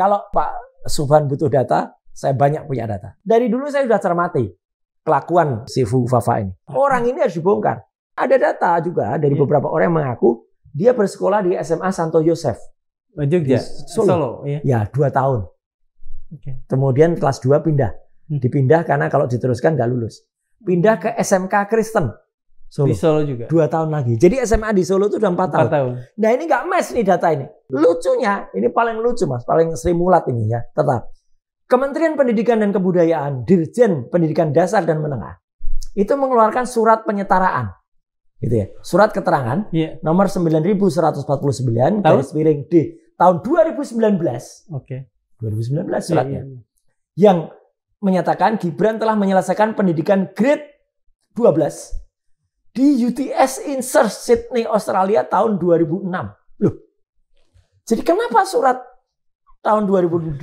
Kalau Pak Subhan butuh data, saya banyak punya data. Dari dulu saya sudah cermati kelakuan si Fu Fafa ini. Orang ini harus dibongkar. Ada data juga dari beberapa orang yang mengaku dia bersekolah di SMA Santo Yosef. Jogja, Solo. Ya, 2 tahun. Okay. Kemudian kelas 2 pindah. Dipindah karena kalau diteruskan nggak lulus. Pindah ke SMK Kristen. Solo. Di Solo juga. 2 tahun lagi. Jadi SMA di Solo itu udah 4 tahun. Nah ini nggak match nih data ini. Lucunya, ini paling lucu Mas. Paling Sri Mulat ini ya. Tetap. Kementerian Pendidikan dan Kebudayaan, Dirjen Pendidikan Dasar dan Menengah. Itu mengeluarkan surat penyetaraan. Gitu ya. Surat keterangan nomor 9149 garis miring D tahun 2019. Oke. 2019 suratnya. Yang menyatakan Gibran telah menyelesaikan pendidikan grade 12 di UTS Insert Sydney Australia tahun 2006. Loh. Jadi kenapa surat tahun 2019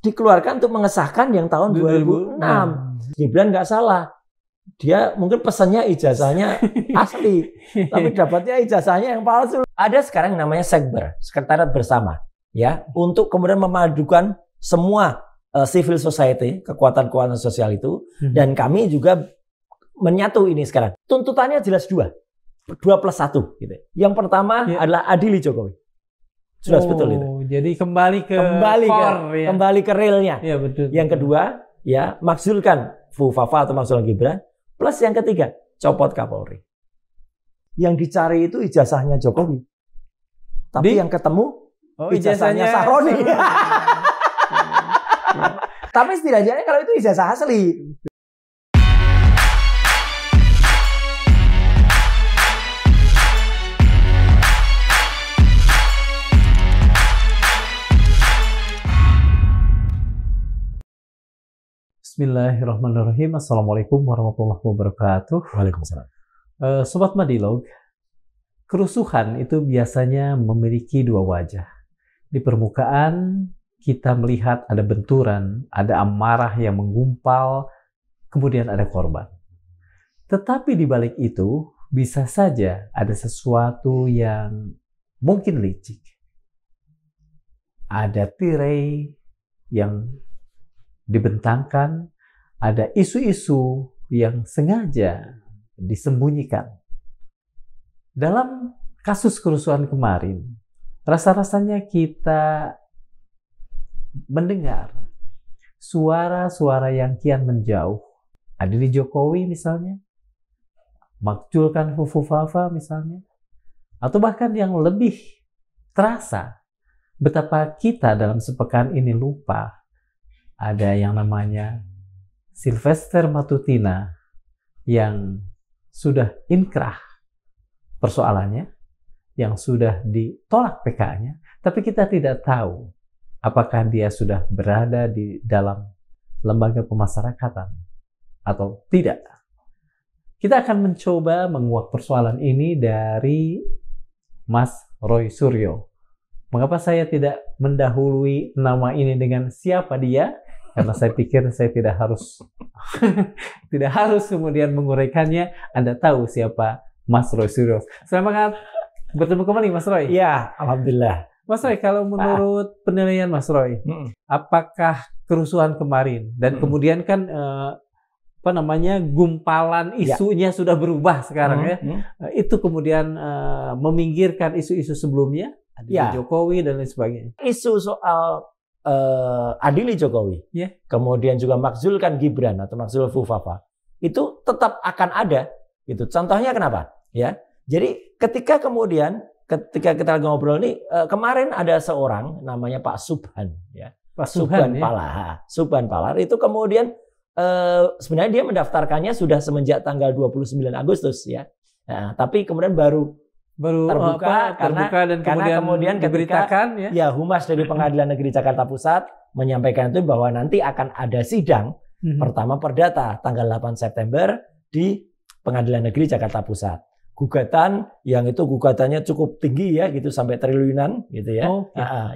dikeluarkan untuk mengesahkan yang tahun 2006? Gibran nggak salah. Dia mungkin pesannya ijazahnya asli, tapi dapatnya ijazahnya yang palsu. Ada sekarang yang namanya Sekber, Sekretariat Bersama, ya, untuk kemudian memadukan semua civil society, kekuatan-kekuatan sosial itu, dan kami juga menyatu ini sekarang. Tuntutannya jelas 2 plus 1. Gitu. Yang pertama adalah adili Jokowi. Sudah betul itu. Jadi kembali ke realnya. Ya, betul. Yang kedua, ya, makzulkan Fu Fafa atau makzulkan Gibran. Plus yang ketiga, copot Kapolri. Yang dicari itu ijazahnya Jokowi. Tapi yang ketemu ijazahnya Sahroni. Tapi setidaknya kalau itu ijazah asli. Bismillahirrahmanirrahim. Assalamualaikum warahmatullahi wabarakatuh. Waalaikumsalam. Sobat Madilog, kerusuhan itu biasanya memiliki 2 wajah. Di permukaan kita melihat ada benturan, ada amarah yang menggumpal, kemudian ada korban. Tetapi di balik itu bisa saja ada sesuatu yang mungkin licik. Ada tirai yang dibentangkan, ada isu-isu yang sengaja disembunyikan. Dalam kasus kerusuhan kemarin, rasa-rasanya kita mendengar suara-suara yang kian menjauh. Adili Jokowi misalnya, makzulkan Fu Fafa misalnya, atau bahkan yang lebih terasa betapa kita dalam sepekan ini lupa. Ada yang namanya Sylvester Matutina yang sudah inkrah persoalannya, yang sudah ditolak PK-nya, tapi kita tidak tahu apakah dia sudah berada di dalam lembaga pemasyarakatan atau tidak. Kita akan mencoba menguak persoalan ini dari Mas Roy Suryo. Mengapa saya tidak mendahului nama ini dengan siapa dia? Karena saya pikir saya tidak harus tidak harus kemudian menguraikannya. Anda tahu siapa Mas Roy Suryo. Selamat bertemu kembali Mas Roy. Ya, alhamdulillah. Mas Roy, kalau menurut penilaian Mas Roy, apakah kerusuhan kemarin dan kemudian kan gumpalan isunya sudah berubah sekarang itu kemudian meminggirkan isu-isu sebelumnya, adili Jokowi dan lain sebagainya. Isu soal adili Jokowi, kemudian juga makzulkan Gibran atau makzul Fu Fafa, itu tetap akan ada. Gitu. Contohnya kenapa? Ya, jadi ketika kita ngobrol nih, kemarin ada seorang namanya Pak Subhan, ya, Pak Subhan Palar. Subhan Palar itu kemudian sebenarnya dia mendaftarkannya sudah semenjak tanggal 29 Agustus, ya. Nah, tapi kemudian baru terbuka dan kemudian diberitakan ya Humas dari Pengadilan Negeri Jakarta Pusat menyampaikan itu bahwa nanti akan ada sidang pertama perdata tanggal 8 September di Pengadilan Negeri Jakarta Pusat. Gugatan yang itu gugatannya cukup tinggi ya gitu sampai triliunan gitu ya.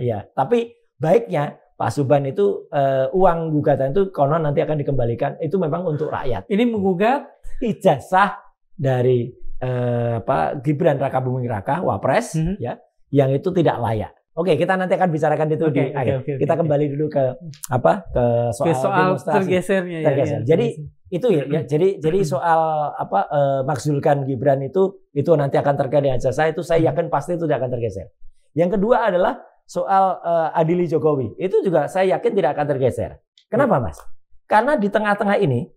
Ya. Tapi baiknya Pak Subhan itu uang gugatan itu konon nanti akan dikembalikan itu memang untuk rakyat. Ini menggugat ijazah dari Gibran Raka Buming Raka Wapres ya yang itu tidak layak. Oke, kita nanti akan bicarakan itu di akhir. Kita kembali dulu ke soal tergesernya. Ya. Jadi itu ya. Jadi soal makzulkan Gibran itu nanti akan terkait dengan ijazah, itu saya yakin pasti itu tidak akan tergeser. Yang kedua adalah soal adili Jokowi. Itu juga saya yakin tidak akan tergeser. Kenapa, Mas? Karena di tengah-tengah ini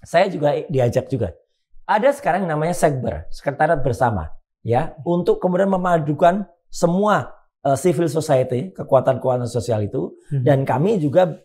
saya juga diajak juga. Ada sekarang yang namanya Sekber, Sekretariat Bersama, ya, untuk kemudian memadukan semua civil society, kekuatan-kekuatan sosial itu, dan kami juga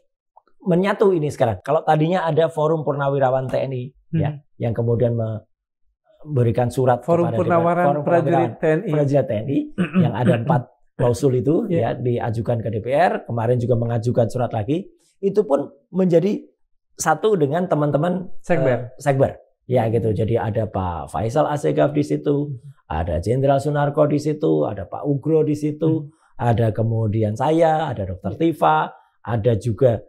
menyatu ini sekarang. Kalau tadinya ada Forum Purnawirawan TNI, ya, yang kemudian memberikan surat kepada Forum Prajurit TNI, yang ada 4 klausul itu, ya, diajukan ke DPR. Kemarin juga mengajukan surat lagi. Itu pun menjadi satu dengan teman-teman Sekber. Ya gitu, jadi ada Pak Faisal Asegaf di situ, ada Jenderal Sunarko di situ, ada Pak Ugro di situ, ada kemudian saya, ada Dr. Tifa, ada juga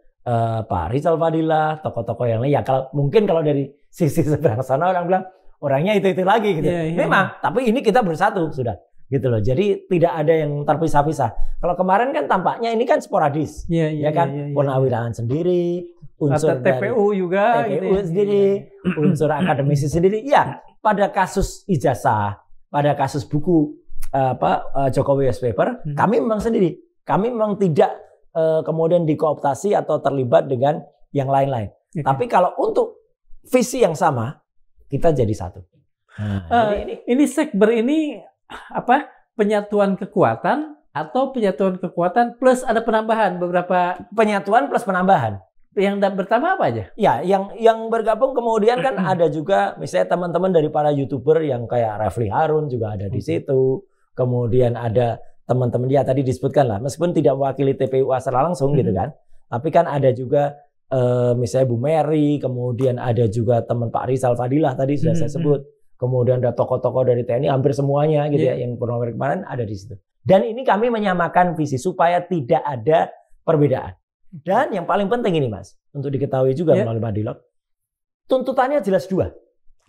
Pak Rizal Fadilah, tokoh-tokoh yang lain. Ya mungkin kalau dari sisi seberang sana orang bilang orangnya itu lagi gitu. Memang, tapi ini kita bersatu sudah. Gitu loh. Jadi tidak ada yang terpisah-pisah. Kalau kemarin kan tampaknya ini kan sporadis, ya kan, Purnawirawan sendiri, unsur TPU juga, TPU sendiri, unsur akademisi sendiri. Ya, pada kasus ijazah, pada kasus buku Jokowi White Paper, kami memang sendiri. Kami memang tidak kemudian dikooptasi atau terlibat dengan yang lain-lain. Tapi kalau untuk visi yang sama, kita jadi satu. Nah, ini Sekber ini penyatuan kekuatan atau penyatuan kekuatan plus ada penambahan beberapa penyatuan plus penambahan. Yang pertama apa aja? Ya, yang bergabung kemudian kan ada juga misalnya teman-teman dari para YouTuber yang kayak Refli Harun juga ada di situ. Kemudian ada teman-teman dia tadi disebutkan lah, meskipun tidak mewakili TPU secara langsung gitu kan. Tapi kan ada juga misalnya Bu Mary, kemudian ada juga teman Pak Rizal Fadilah tadi sudah saya sebut. Kemudian ada tokoh-tokoh dari TNI, hampir semuanya gitu ya, yang purnawirawan kemarin ada di situ. Dan ini kami menyamakan visi supaya tidak ada perbedaan. Dan yang paling penting ini Mas, untuk diketahui juga melalui Madilog, tuntutannya jelas 2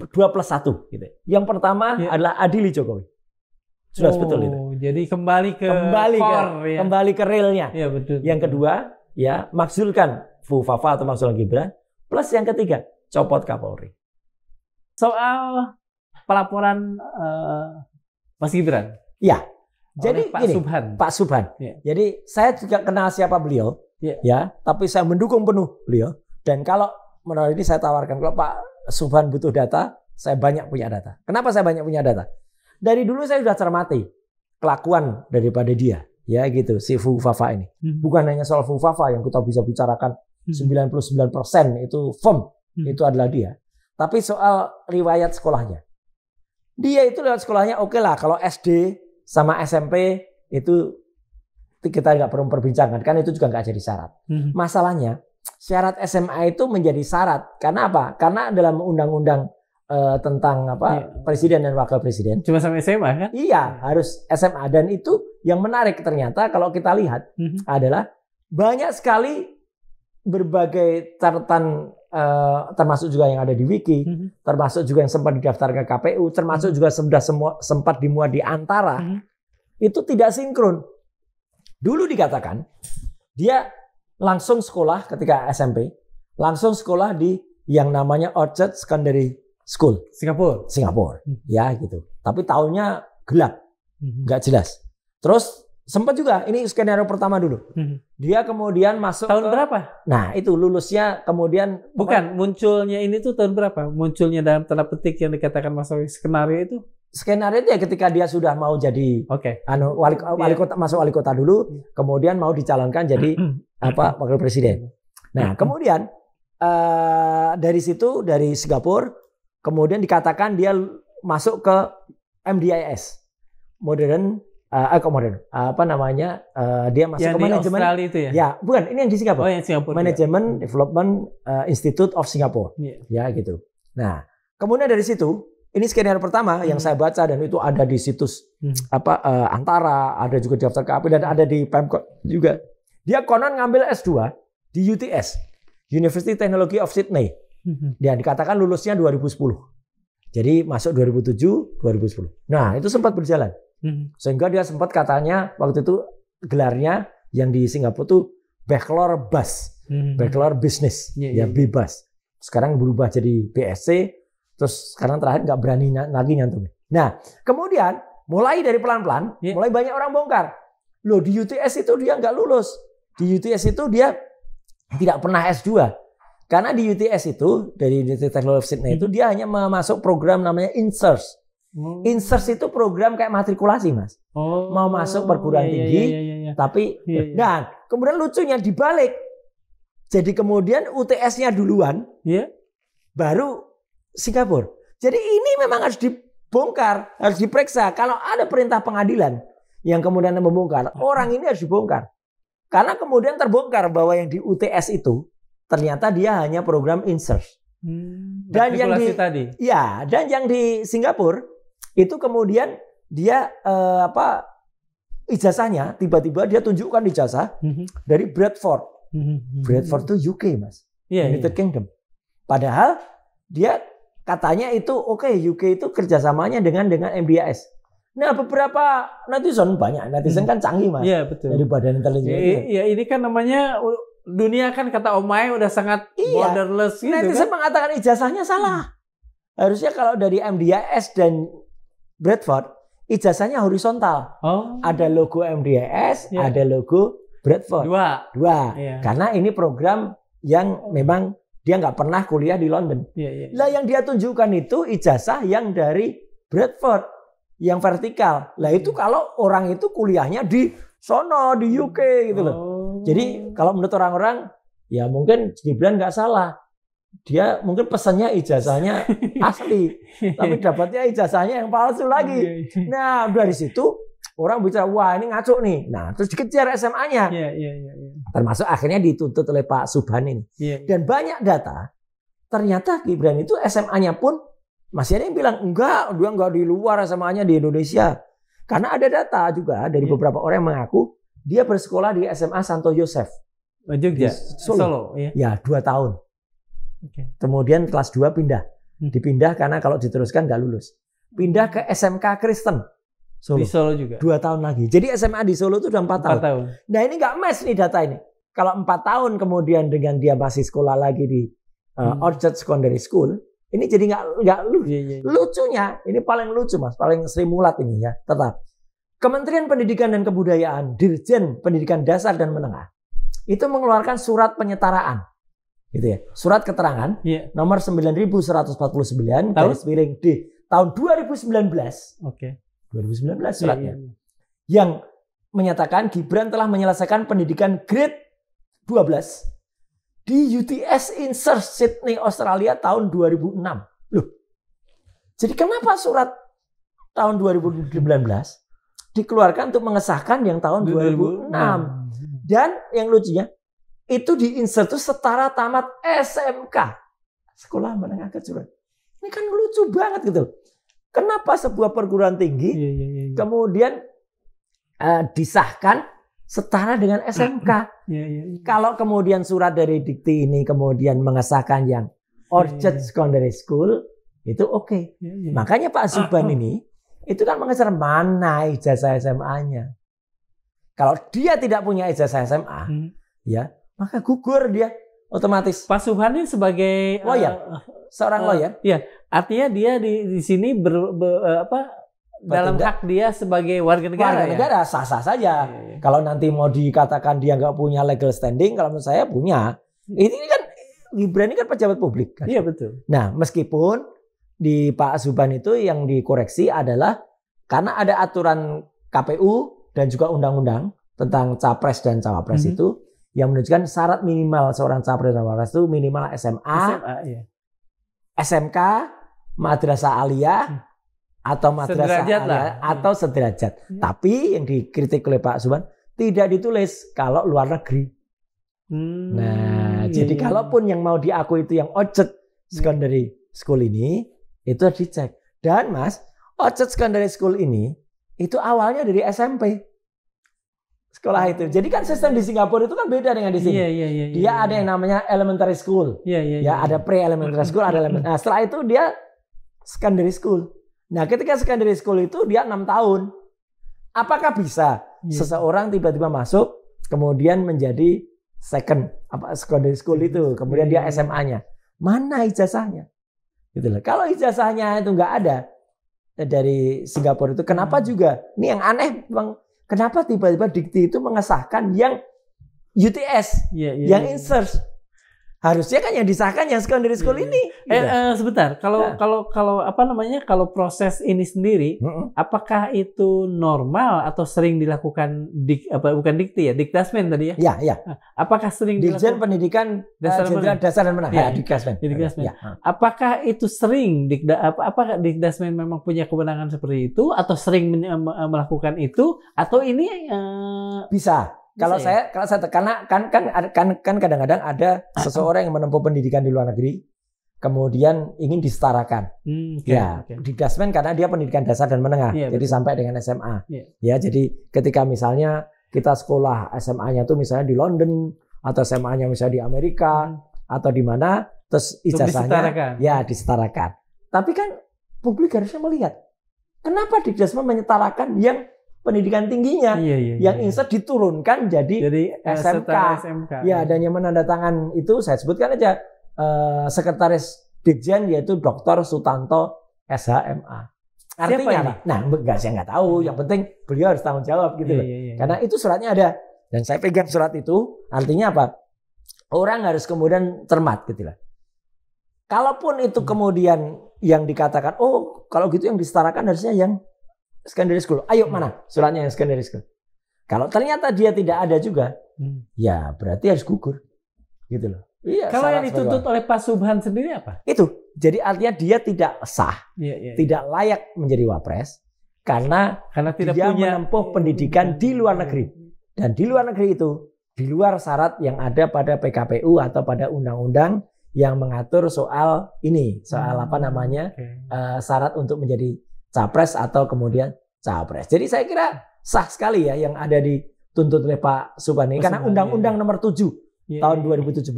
+ 1 gitu. Yang pertama adalah adili Jokowi. Sudah betul itu. Jadi kembali ke realnya. Ya, betul. Yang kedua, ya makzulkan Fufafa atau makzulkan Gibran. Plus yang ketiga, copot Kapolri. Soal pelaporan Mas Gibran. Ya. Jadi Pak Subhan. Pak Subhan. Ya. Jadi saya juga kenal siapa beliau, ya. Tapi saya mendukung penuh beliau. Dan kalau menurut ini saya tawarkan, kalau Pak Subhan butuh data, saya banyak punya data. Kenapa saya banyak punya data? Dari dulu saya sudah cermati kelakuan daripada dia, ya gitu, si Fufafa ini. Bukan hanya soal Fufafa yang kita bisa bicarakan 99% itu firm, itu adalah dia. Tapi soal riwayat sekolahnya. Dia itu lewat sekolahnya oke lah, kalau SD sama SMP itu kita nggak perlu perbincangkan, kan itu juga nggak jadi syarat. Masalahnya syarat SMA itu menjadi syarat karena apa? Karena dalam undang-undang tentang presiden dan wakil presiden. Cuma sampai SMA kan? Iya, harus SMA. Dan itu yang menarik ternyata kalau kita lihat adalah banyak sekali berbagai catatan, termasuk juga yang ada di Wiki, termasuk juga yang sempat didaftarkan ke KPU, termasuk juga sudah sempat dimuat di Antara, itu tidak sinkron. Dulu dikatakan dia langsung sekolah ketika SMP, langsung sekolah di yang namanya Orchard Secondary School, Singapura, ya gitu. Tapi tahunnya gelap, nggak jelas. Terus sempat juga ini skenario pertama dulu. Dia kemudian masuk tahun berapa? Nah itu lulusnya kemudian munculnya ini tuh tahun berapa? Munculnya dalam tanda petik yang dikatakan skenario itu? Skenario itu ya ketika dia sudah mau jadi wali kota, masuk wali kota dulu, kemudian mau dicalonkan jadi wakil presiden. Nah kemudian dari situ dari Singapura. Kemudian dikatakan dia masuk ke MDIS, dia masuk yang ke manajemen Australia itu ya? Ya, bukan, ini yang di Singapura. Oh, yang Singapura. Management Development Institute of Singapore. Ya, gitu. Nah, kemudian dari situ, ini skenario pertama yang saya baca dan itu ada di situs Antara, ada juga di daftar KAP dan ada di Pemkot juga. Dia konon ngambil S2 di UTS, University Technology of Sydney. Dia dikatakan lulusnya 2010. Jadi masuk 2007, 2010. Nah, itu sempat berjalan. Sehingga dia sempat katanya waktu itu gelarnya yang di Singapura tuh Bachelor BUS, Bachelor Business, ya bebas. Sekarang berubah jadi BSc, terus sekarang terakhir nggak berani lagi nyantum. Nah, kemudian mulai dari pelan-pelan, mulai banyak orang bongkar. Loh, di UTS itu dia nggak lulus. Di UTS itu dia tidak pernah S2. Karena di UTS itu, dari University Technology Sydney itu, dia hanya masuk program namanya INSERS. INSERS itu program kayak matrikulasi, Mas. Mau masuk perguruan tinggi, tapi dan kemudian lucunya dibalik. Jadi kemudian UTS-nya duluan, baru Singapura. Jadi ini memang harus dibongkar, harus diperiksa. Kalau ada perintah pengadilan yang kemudian membongkar, orang ini harus dibongkar. Karena kemudian terbongkar bahwa yang di UTS itu ternyata dia hanya program INSERS. Dan yang dan yang di Singapura itu kemudian dia ijazahnya tiba-tiba dia tunjukkan ijazah dari Bradford. Bradford itu UK, Mas. United Kingdom. Padahal dia katanya itu UK itu kerjasamanya dengan MBAS. Nah, beberapa netizen kan canggih, Mas. Iya, betul. Dari Badan Intelijen. Iya, ini kan namanya dunia kan kata Omai udah sangat borderless gitu. Netizen mengatakan ijazahnya salah. Harusnya kalau dari MDAS dan Bradford, ijazahnya horizontal. Ada logo MDAS, ada logo Bradford. Dua. Karena ini program yang memang dia nggak pernah kuliah di London. Lah yang dia tunjukkan itu ijazah yang dari Bradford, yang vertikal. Lah itu kalau orang itu kuliahnya di sono, di UK gitu loh. Jadi kalau menurut orang-orang, ya mungkin Gibran nggak salah. Dia mungkin pesannya ijazahnya asli, tapi dapatnya ijazahnya yang palsu lagi. Nah, dari situ orang bicara, wah ini ngaco nih. Nah, terus dikejar SMA-nya. Termasuk akhirnya dituntut oleh Pak Subhan ini. Dan banyak data, ternyata Gibran itu SMA-nya pun masih ada yang bilang, enggak, dia enggak di luar SMA-nya di Indonesia. Karena ada data juga dari beberapa orang yang mengaku dia bersekolah di SMA Santo Yosef. Jogja, Solo. Ya, 2 tahun. Kemudian kelas 2 pindah. Dipindah karena kalau diteruskan nggak lulus. Pindah ke SMK Kristen. Solo. Di Solo juga. 2 tahun lagi. Jadi SMA di Solo itu udah 4 tahun. Nah ini nggak match nih data ini. Kalau 4 tahun kemudian dengan dia masih sekolah lagi di Orchard Secondary School, ini jadi nggak lucu. Lucunya, ini paling lucu, Mas, paling Sri Mulat ini ya. Tetap Kementerian Pendidikan dan Kebudayaan, Dirjen Pendidikan Dasar dan Menengah itu mengeluarkan surat penyetaraan. Gitu ya. Surat keterangan nomor 9149 garis miring D tahun 2019. 2019 suratnya. Yang menyatakan Gibran telah menyelesaikan pendidikan grade 12 di UTS INSERS Sydney Australia tahun 2006. Loh. Jadi kenapa surat tahun 2019 dikeluarkan untuk mengesahkan yang tahun 2006? Dan yang lucunya itu di insert itu setara tamat SMK, sekolah menengah kejuruan. Ini kan lucu banget gitu. Kenapa sebuah perguruan tinggi kemudian disahkan setara dengan SMK? Kalau kemudian surat dari Dikti ini kemudian mengesahkan yang Orchard Secondary School, itu oke. Makanya Pak Subhan ini itu kan mengejar mana ijazah SMA-nya. Kalau dia tidak punya ijazah SMA, ya maka gugur dia otomatis. Pak Subhan ini sebagai seorang lawyer. Ya, artinya dia di sini dalam hak dia sebagai warga negara. Warga negara sah-sah saja. Kalau nanti mau dikatakan dia nggak punya legal standing, kalau menurut saya punya. Ini kan Gibran ini kan pejabat publik. Kan? Iya betul. Nah, meskipun di Pak Subhan itu yang dikoreksi adalah karena ada aturan KPU dan juga undang-undang tentang capres dan cawapres itu yang menunjukkan syarat minimal seorang capres dan cawapres itu minimal SMA SMK, madrasah aliyah atau madrasah aliyah atau sederajat. Tapi yang dikritik oleh Pak Subhan tidak ditulis kalau luar negeri. Jadi kalaupun yang mau diakui itu yang Orchard Secondary School ini itu harus dicek. Dan Mas, Orchard Secondary School ini itu awalnya dari SMP. Sekolah itu. Jadi kan sistem di Singapura itu kan beda dengan di sini. Dia ada yang namanya elementary school. Ada pre-elementary school, ada elementary. Nah, setelah itu dia secondary school. Nah, ketika secondary school itu dia 6 tahun. Apakah bisa seseorang tiba-tiba masuk kemudian menjadi secondary school itu, kemudian dia SMA-nya. Mana ijazahnya? Gitu loh. Kalau ijazahnya itu nggak ada dari Singapura itu, kenapa juga? Ini yang aneh, Bang. Kenapa tiba-tiba Dikti itu mengesahkan yang UTS, yang insert? Harusnya kan yang disahkan yang secondary school ini. Sebentar, kalau apa namanya, kalau proses ini sendiri, apakah itu normal atau sering dilakukan bukan Dikti ya, Dikdasmen tadi ya? Ya. Apakah sering Dirjen Pendidikan Dasar dan Menengah. Ya, Dikdasmen. Apakah itu sering apakah Dikdasmen memang punya kewenangan seperti itu atau sering melakukan itu atau ini bisa? Kalau saya karena kan kadang-kadang ada seseorang yang menempuh pendidikan di luar negeri kemudian ingin disetarakan. Dikdasmen karena dia pendidikan dasar dan menengah. Jadi sampai dengan SMA. Ya, jadi ketika misalnya kita sekolah SMA-nya tuh misalnya di London atau SMA-nya misalnya di Amerika atau di mana, terus ijazahnya disetarakan. Tapi kan publik harusnya melihat kenapa Dikdasmen menyetarakan yang pendidikan tingginya, yang insert diturunkan jadi SMK. Ya, dan yang menandatangan itu saya sebutkan aja Sekretaris Ditjen yaitu Dr. Sutanto SHMA. Artinya apa? Nah, saya nggak tahu. Yang penting beliau harus tanggung jawab gitu loh. Karena itu suratnya ada dan saya pegang surat itu. Artinya apa? Orang harus kemudian cermat gitu loh. Kalaupun itu kemudian yang dikatakan, oh kalau gitu yang disetarakan harusnya yang secondary school. Ayo mana suratnya yang secondary school. Kalau ternyata dia tidak ada juga, ya berarti harus gugur. Gitu loh. Iya, kalau yang dituntut oleh Pak Subhan sendiri apa? Itu. Jadi artinya dia tidak sah, tidak layak menjadi wapres karena tidak dia menempuh pendidikan di luar negeri. Dan di luar negeri itu, di luar syarat yang ada pada PKPU atau pada undang-undang yang mengatur soal ini, soal syarat untuk menjadi capres atau kemudian capres. Jadi saya kira sah sekali ya yang ada dituntut oleh Pak Subhan ini. Karena Undang-Undang Nomor 7 tahun 2017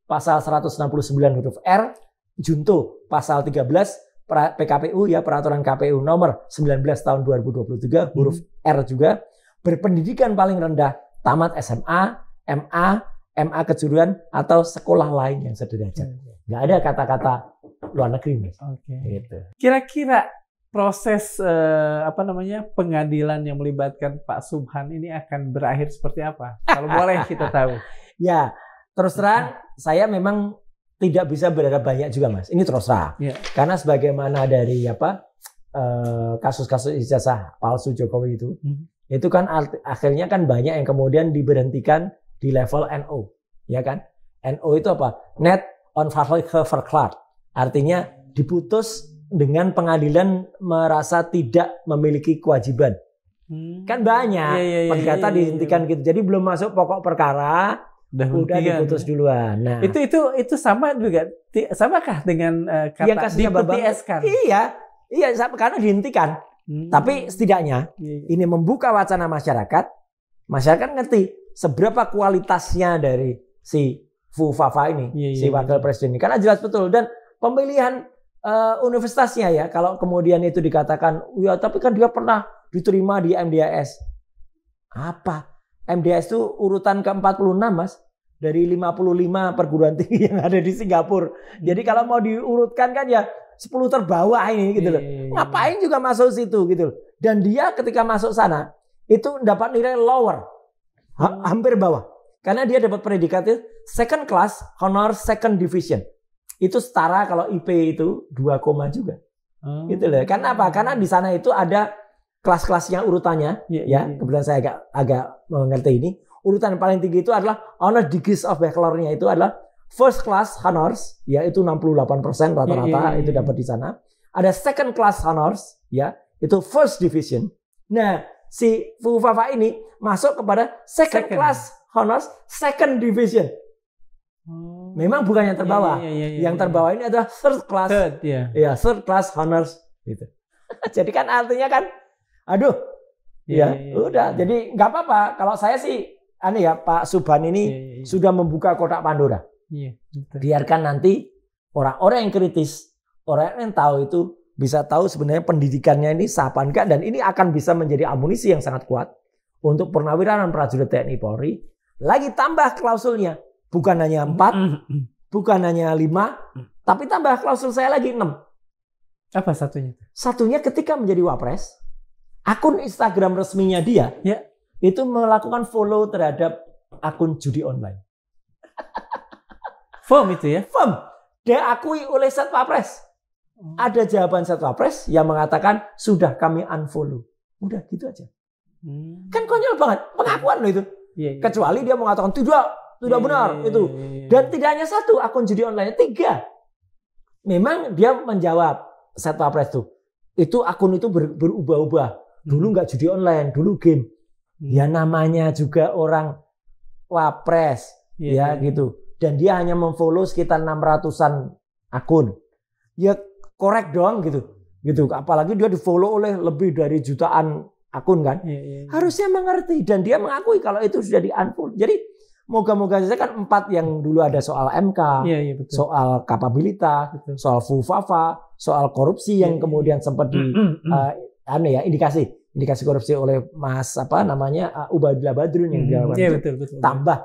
pasal 169 huruf R junto pasal 13 PKPU ya, peraturan KPU nomor 19 tahun 2023 huruf R juga, berpendidikan paling rendah tamat SMA, MA, MA kejuruan atau sekolah lain yang sederajat. Nggak ada kata-kata luar negeri, Mas. Gitu. Kira-kira proses pengadilan yang melibatkan Pak Subhan ini akan berakhir seperti apa? Kalau boleh kita tahu. Ya, terus terang saya memang tidak bisa berharap banyak juga, Mas. Ini terus terang. Karena sebagaimana dari kasus-kasus ijazah palsu Jokowi itu kan akhirnya kan banyak yang kemudian diberhentikan di level NO, ya kan? NO itu apa? Net on verklaard. Artinya diputus dengan pengadilan merasa tidak memiliki kewajiban. Kan banyak perdata dihentikan gitu. Jadi belum masuk pokok perkara udah diputus duluan. Nah, itu sama juga. Samakah dengan kata dipetieskan? Iya, karena dihentikan. Tapi setidaknya ini membuka wacana masyarakat. Masyarakat ngerti seberapa kualitasnya dari si Fufafa ini, si wakil presiden ini. Karena jelas betul dan pemilihan universitasnya ya, kalau kemudian itu dikatakan, ya tapi kan dia pernah diterima di MDAS. Apa? MDAS itu urutan ke-46, Mas. Dari 55 perguruan tinggi yang ada di Singapura. Jadi kalau mau diurutkan kan ya 10 terbawah ini gitu loh. Ngapain juga masuk situ gitu loh. Dan dia ketika masuk sana itu dapat nilai lower. Hampir bawah. Karena dia dapat predikat second class honor second division. Itu setara kalau IP itu 2, juga. Gitu loh. Karena apa? Karena di sana itu ada kelas-kelasnya urutannya. Kebetulan saya agak mengerti ini. Urutan paling tinggi itu adalah honor degrees of bachelor-nya itu adalah first class honors, yaitu 68% rata-rata itu dapat di sana. Ada second class honors, ya, itu first division. Nah, si Fufafa ini masuk kepada second class honors second division. Memang bukan yang terbawah. Yang terbawah ini adalah third class. Third class honors gitu. Jadi kan artinya kan aduh. Udah. Jadi nggak apa-apa kalau saya sih Pak Subhan ini sudah membuka kotak Pandora. Biarkan nanti orang-orang yang kritis, orang yang tahu itu bisa tahu sebenarnya pendidikannya ini sah apa enggak, dan ini akan bisa menjadi amunisi yang sangat kuat untuk purnawirawan prajurit TNI Polri, lagi tambah klausulnya. Bukan hanya 4, bukan hanya 5, tapi tambah klausul saya lagi 6. Apa satunya? Satunya ketika menjadi wapres, akun Instagram resminya dia itu melakukan follow terhadap akun judi online. Firm itu ya? Firm. Diakui oleh Satwapres. Ada jawaban Satwapres yang mengatakan sudah kami unfollow. Udah gitu aja. Kan konyol banget. Pengakuan loh itu. Kecuali dia mengatakan tidak benar itu. Dan tidak hanya satu akun judi online, 3. Memang dia menjawab Satwapres tuh. Itu akun itu berubah-ubah. Dulu nggak judi online, dulu game. Ya namanya juga orang wapres, gitu. Dan dia hanya memfollow sekitar 600-an akun. Ya korek dong gitu. Apalagi dia di-follow oleh lebih dari jutaan akun kan. Harusnya mengerti dan dia mengakui kalau itu sudah di-unfollow. Jadi moga-moga saja kan 4 yang dulu ada soal MK, soal kapabilitas, soal fufafa, soal korupsi yang kemudian sempat indikasi korupsi oleh Mas Ubaidillah Badrun yang dilakukan. Tambah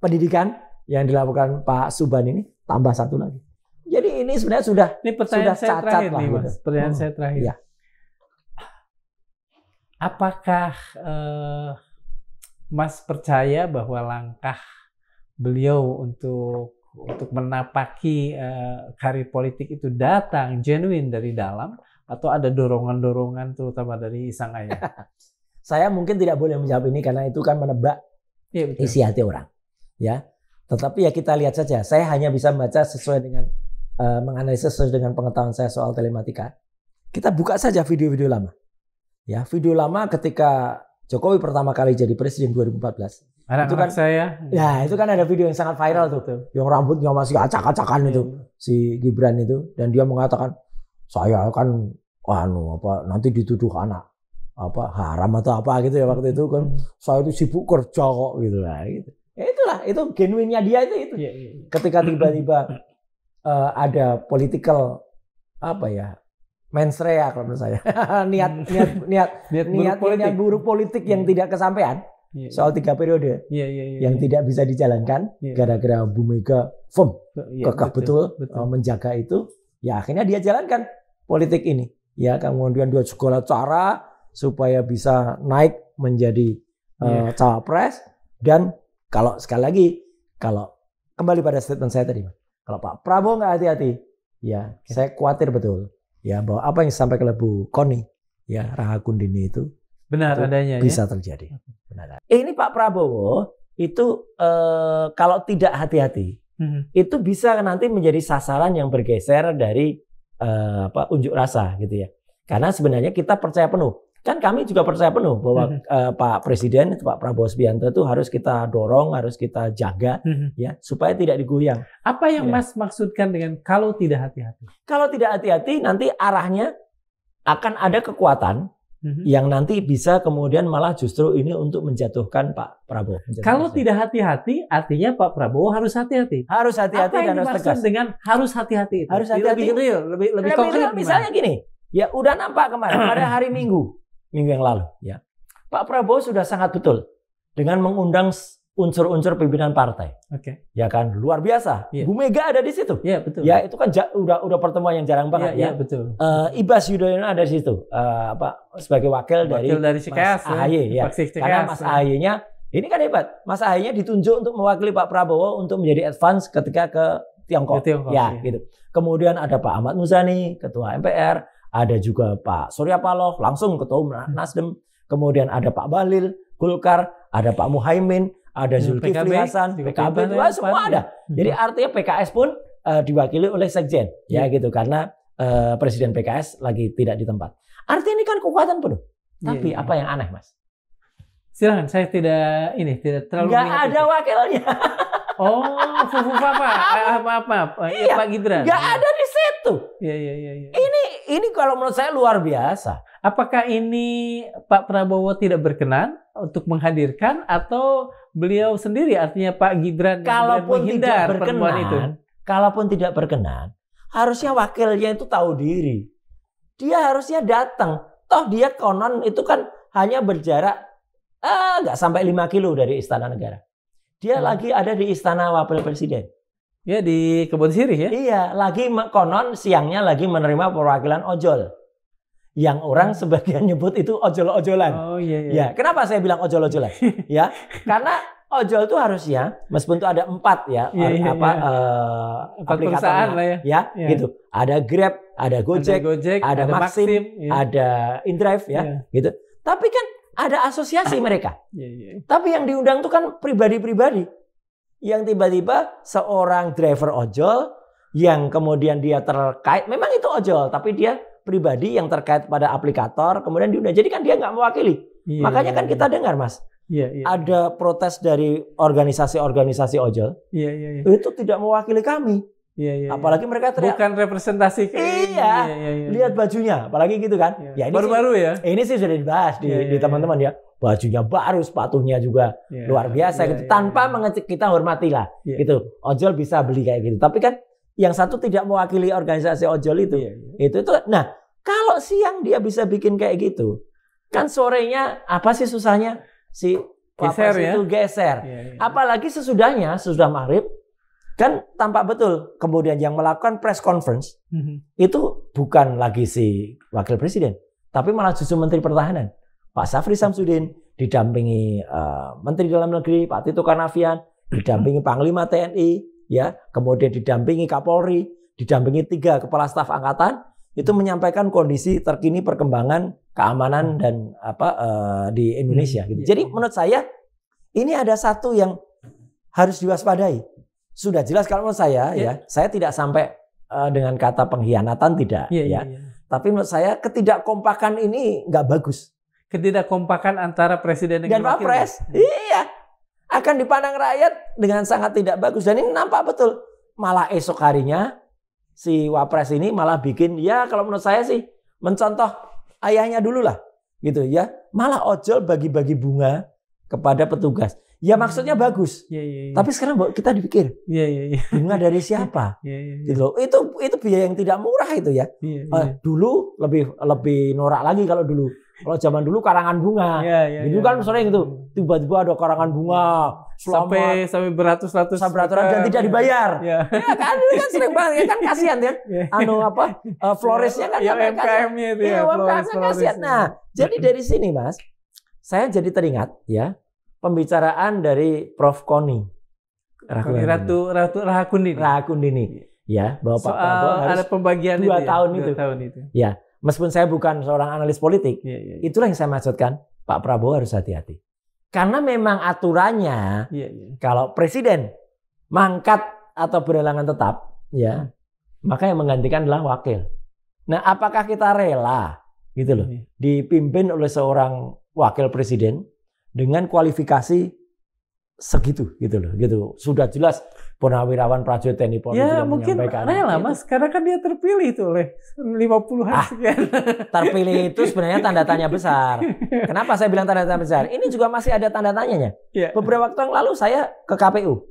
pendidikan yang dilakukan Pak Subhan ini tambah 1 lagi. Jadi ini sebenarnya sudah saya cacat terakhir lah. Nih, Mas. Pertanyaan saya terakhir. Ya. Apakah Mas percaya bahwa langkah beliau untuk menapaki karir politik itu datang genuine dari dalam atau ada dorongan-dorongan terutama dari sang ayah? Saya mungkin tidak boleh menjawab ini karena itu kan menebak isi hati orang. Ya. Tetapi ya kita lihat saja. Saya hanya bisa membaca sesuai dengan menganalisis sesuai dengan pengetahuan saya soal telematika. Kita buka saja video-video lama. Ya, video lama ketika Jokowi pertama kali jadi presiden 2014. Itu kan saya. Ya, itu kan ada video yang sangat viral tuh. Yang rambutnya masih acak-acakan itu si Gibran itu dan dia mengatakan saya kan nanti dituduh anak haram atau apa gitu ya waktu itu kan. Saya itu sibuk kerja kok gitu lah gitu. Ya itulah, itu genuinnya dia itu. Ketika tiba-tiba ada political mensrea kalau menurut saya niat buruk politik yang tidak kesampaian soal 3 periode yang tidak bisa dijalankan gara-gara Bu Mega kekeh betul menjaga itu, ya akhirnya dia jalankan politik ini. Ya kemudian dia segala cara supaya bisa naik menjadi cawapres dan kalau sekali lagi, kalau kembali pada statement saya tadi, kalau Pak Prabowo nggak hati-hati, saya khawatir betul, bahwa apa yang disampaikan oleh Bu Koni, Rahakundini itu benar adanya, bisa terjadi. Benar. Ini Pak Prabowo itu kalau tidak hati-hati, itu bisa nanti menjadi sasaran yang bergeser dari unjuk rasa, gitu ya. Karena sebenarnya kita percaya penuh. Kan kami juga percaya penuh bahwa Pak Presiden, Pak Prabowo Subianto itu harus kita dorong, harus kita jaga, supaya tidak digoyang. Apa yang Mas maksudkan dengan kalau tidak hati-hati? Kalau tidak hati-hati, nanti arahnya akan ada kekuatan yang nanti bisa kemudian malah justru ini untuk menjatuhkan Pak Prabowo. Kalau tidak hati-hati, artinya Pak Prabowo harus hati-hati. Harus hati-hati dan harus tegas. Dengan harus hati-hati itu? Harus hati-hati. Lebih real, lebih konkret. Misalnya gini, ya udah nampak kemarin pada hari Minggu yang lalu, Pak Prabowo sudah sangat betul dengan mengundang unsur-unsur pimpinan partai. Ya kan, luar biasa. Bu Mega ada di situ. Betul. Ya itu kan udah pertemuan yang jarang banget. Betul. Ibas Yudhoyono ada di situ. Sebagai wakil dari Cikeas, Mas AHY. Karena Mas AHY-nya ini kan hebat. Mas AHY-nya ditunjuk untuk mewakili Pak Prabowo untuk menjadi advance ketika ke Tiongkok. Gitu. Kemudian ada Pak Ahmad Muzani, Ketua MPR. Ada juga Pak Surya Paloh, langsung Ketua Umum Nasdem. Kemudian ada Pak Bahlil, Golkar. Ada Pak Muhaimin. Ada Zulkifli Hasan, PKB, semua ada. Jadi artinya PKS pun diwakili oleh Sekjen, gitu. Karena Presiden PKS lagi tidak di tempat. Artinya ini kan kekuatan penuh. Tapi apa yang aneh, Mas? Silakan, saya tidak terlalu. Nggak ada wakilnya. Maaf. Pak Gibran. Nggak ada di situ. Ini kalau menurut saya luar biasa. Apakah ini Pak Prabowo tidak berkenan untuk menghadirkan atau beliau sendiri, artinya Pak Gibran kalaupun tidak berkenan, harusnya wakilnya itu tahu diri. Dia harusnya datang. Toh dia konon itu kan hanya berjarak nggak sampai 5 kilo dari Istana Negara. Dia lagi ada di Istana Wakil Presiden. Ya, di Kebon Sirih ya. Iya, lagi konon siangnya lagi menerima perwakilan ojol. Yang orang sebagian nyebut itu ojol-ojolan. Oh iya. Ya, kenapa saya bilang ojol-ojolan? Ya, karena ojol itu harusnya meskipun itu ada 4 ya, perusahaan lah ya. Gitu. Ada Grab, ada Gojek, ada Maxim, ada InDrive ya, gitu. Tapi kan ada asosiasi mereka. Tapi yang diundang itu kan pribadi-pribadi. Yang tiba-tiba seorang driver ojol yang kemudian dia terkait, memang itu ojol, tapi dia pribadi yang terkait pada aplikator, kemudian diundang. Jadi kan dia nggak mewakili. Makanya kan kita dengar, Mas, ada protes dari organisasi-organisasi ojol. Itu tidak mewakili kami. Apalagi mereka teriak. Bukan representasi. Lihat bajunya, apalagi gitu kan. Ya, ini baru-baru ya. Ini sih sudah dibahas di teman-teman ya. Bajunya baru, sepatunya juga luar biasa gitu. Tanpa mengecek, kita hormatilah gitu. Ojol bisa beli kayak gitu. Tapi kan yang satu tidak mewakili organisasi ojol itu. Itu. Nah, kalau siang dia bisa bikin kayak gitu, kan sorenya apa sih susahnya si geser itu geser. Apalagi sesudahnya, sesudah maghrib, kan tampak betul kemudian yang melakukan press conference itu bukan lagi si wakil presiden, tapi malah justru Menteri Pertahanan, Pak Syafri Samsudin, didampingi Menteri Dalam Negeri Pak Tito Karnavian, didampingi Panglima TNI. Ya, kemudian didampingi Kapolri, didampingi 3 kepala staf angkatan, itu menyampaikan kondisi terkini perkembangan keamanan dan di Indonesia. Gitu. Jadi menurut saya ini ada satu yang harus diwaspadai. Sudah jelas kalau menurut saya saya tidak sampai dengan kata pengkhianatan tidak, Tapi menurut saya ketidakkompakan ini nggak bagus. Ketidakkompakan antara presiden dengan Pak Pres, akan dipandang rakyat dengan sangat tidak bagus. Dan ini nampak betul. Malah esok harinya si Wapres ini malah bikin, kalau menurut saya sih mencontoh ayahnya dulu lah. Gitu ya. Malah ojol bagi-bagi bunga kepada petugas. Ya maksudnya bagus. Tapi sekarang kita dipikir. Bunga dari siapa? Gitu loh. Itu biaya yang tidak murah itu ya. Dulu lebih norak lagi kalau dulu. Kalau zaman dulu karangan bunga, itu kan sering itu tiba-tiba ada karangan bunga sampai beratus-ratus dan tidak dibayar, kan ini kan sering banget ya kan, kasihan kan, florisnya kan UMKM-nya itu UMKM-nya kasihan. Nah, jadi dari sini Mas, saya jadi teringat pembicaraan dari Prof. Koni Ratu Rahakundini, bahwa Pak Prabowo harus ada pembagian 2 tahun itu. Ya. Meskipun saya bukan seorang analis politik, itulah yang saya maksudkan, Pak Prabowo harus hati-hati. Karena memang aturannya, kalau presiden mangkat atau berhalangan tetap, maka yang menggantikan adalah wakil. Nah, apakah kita rela, gitu loh, dipimpin oleh seorang wakil presiden dengan kualifikasi segitu, gitu loh, gitu. Sudah jelas Purnawirawan Prajurit TNI Polri sudah mungkin rela Mas, karena kan dia terpilih itu oleh 50-an sekian. Terpilih itu sebenarnya tanda tanya besar. Kenapa saya bilang tanda tanya besar? Ini juga masih ada tanda tanyanya. Beberapa waktu yang lalu saya ke KPU,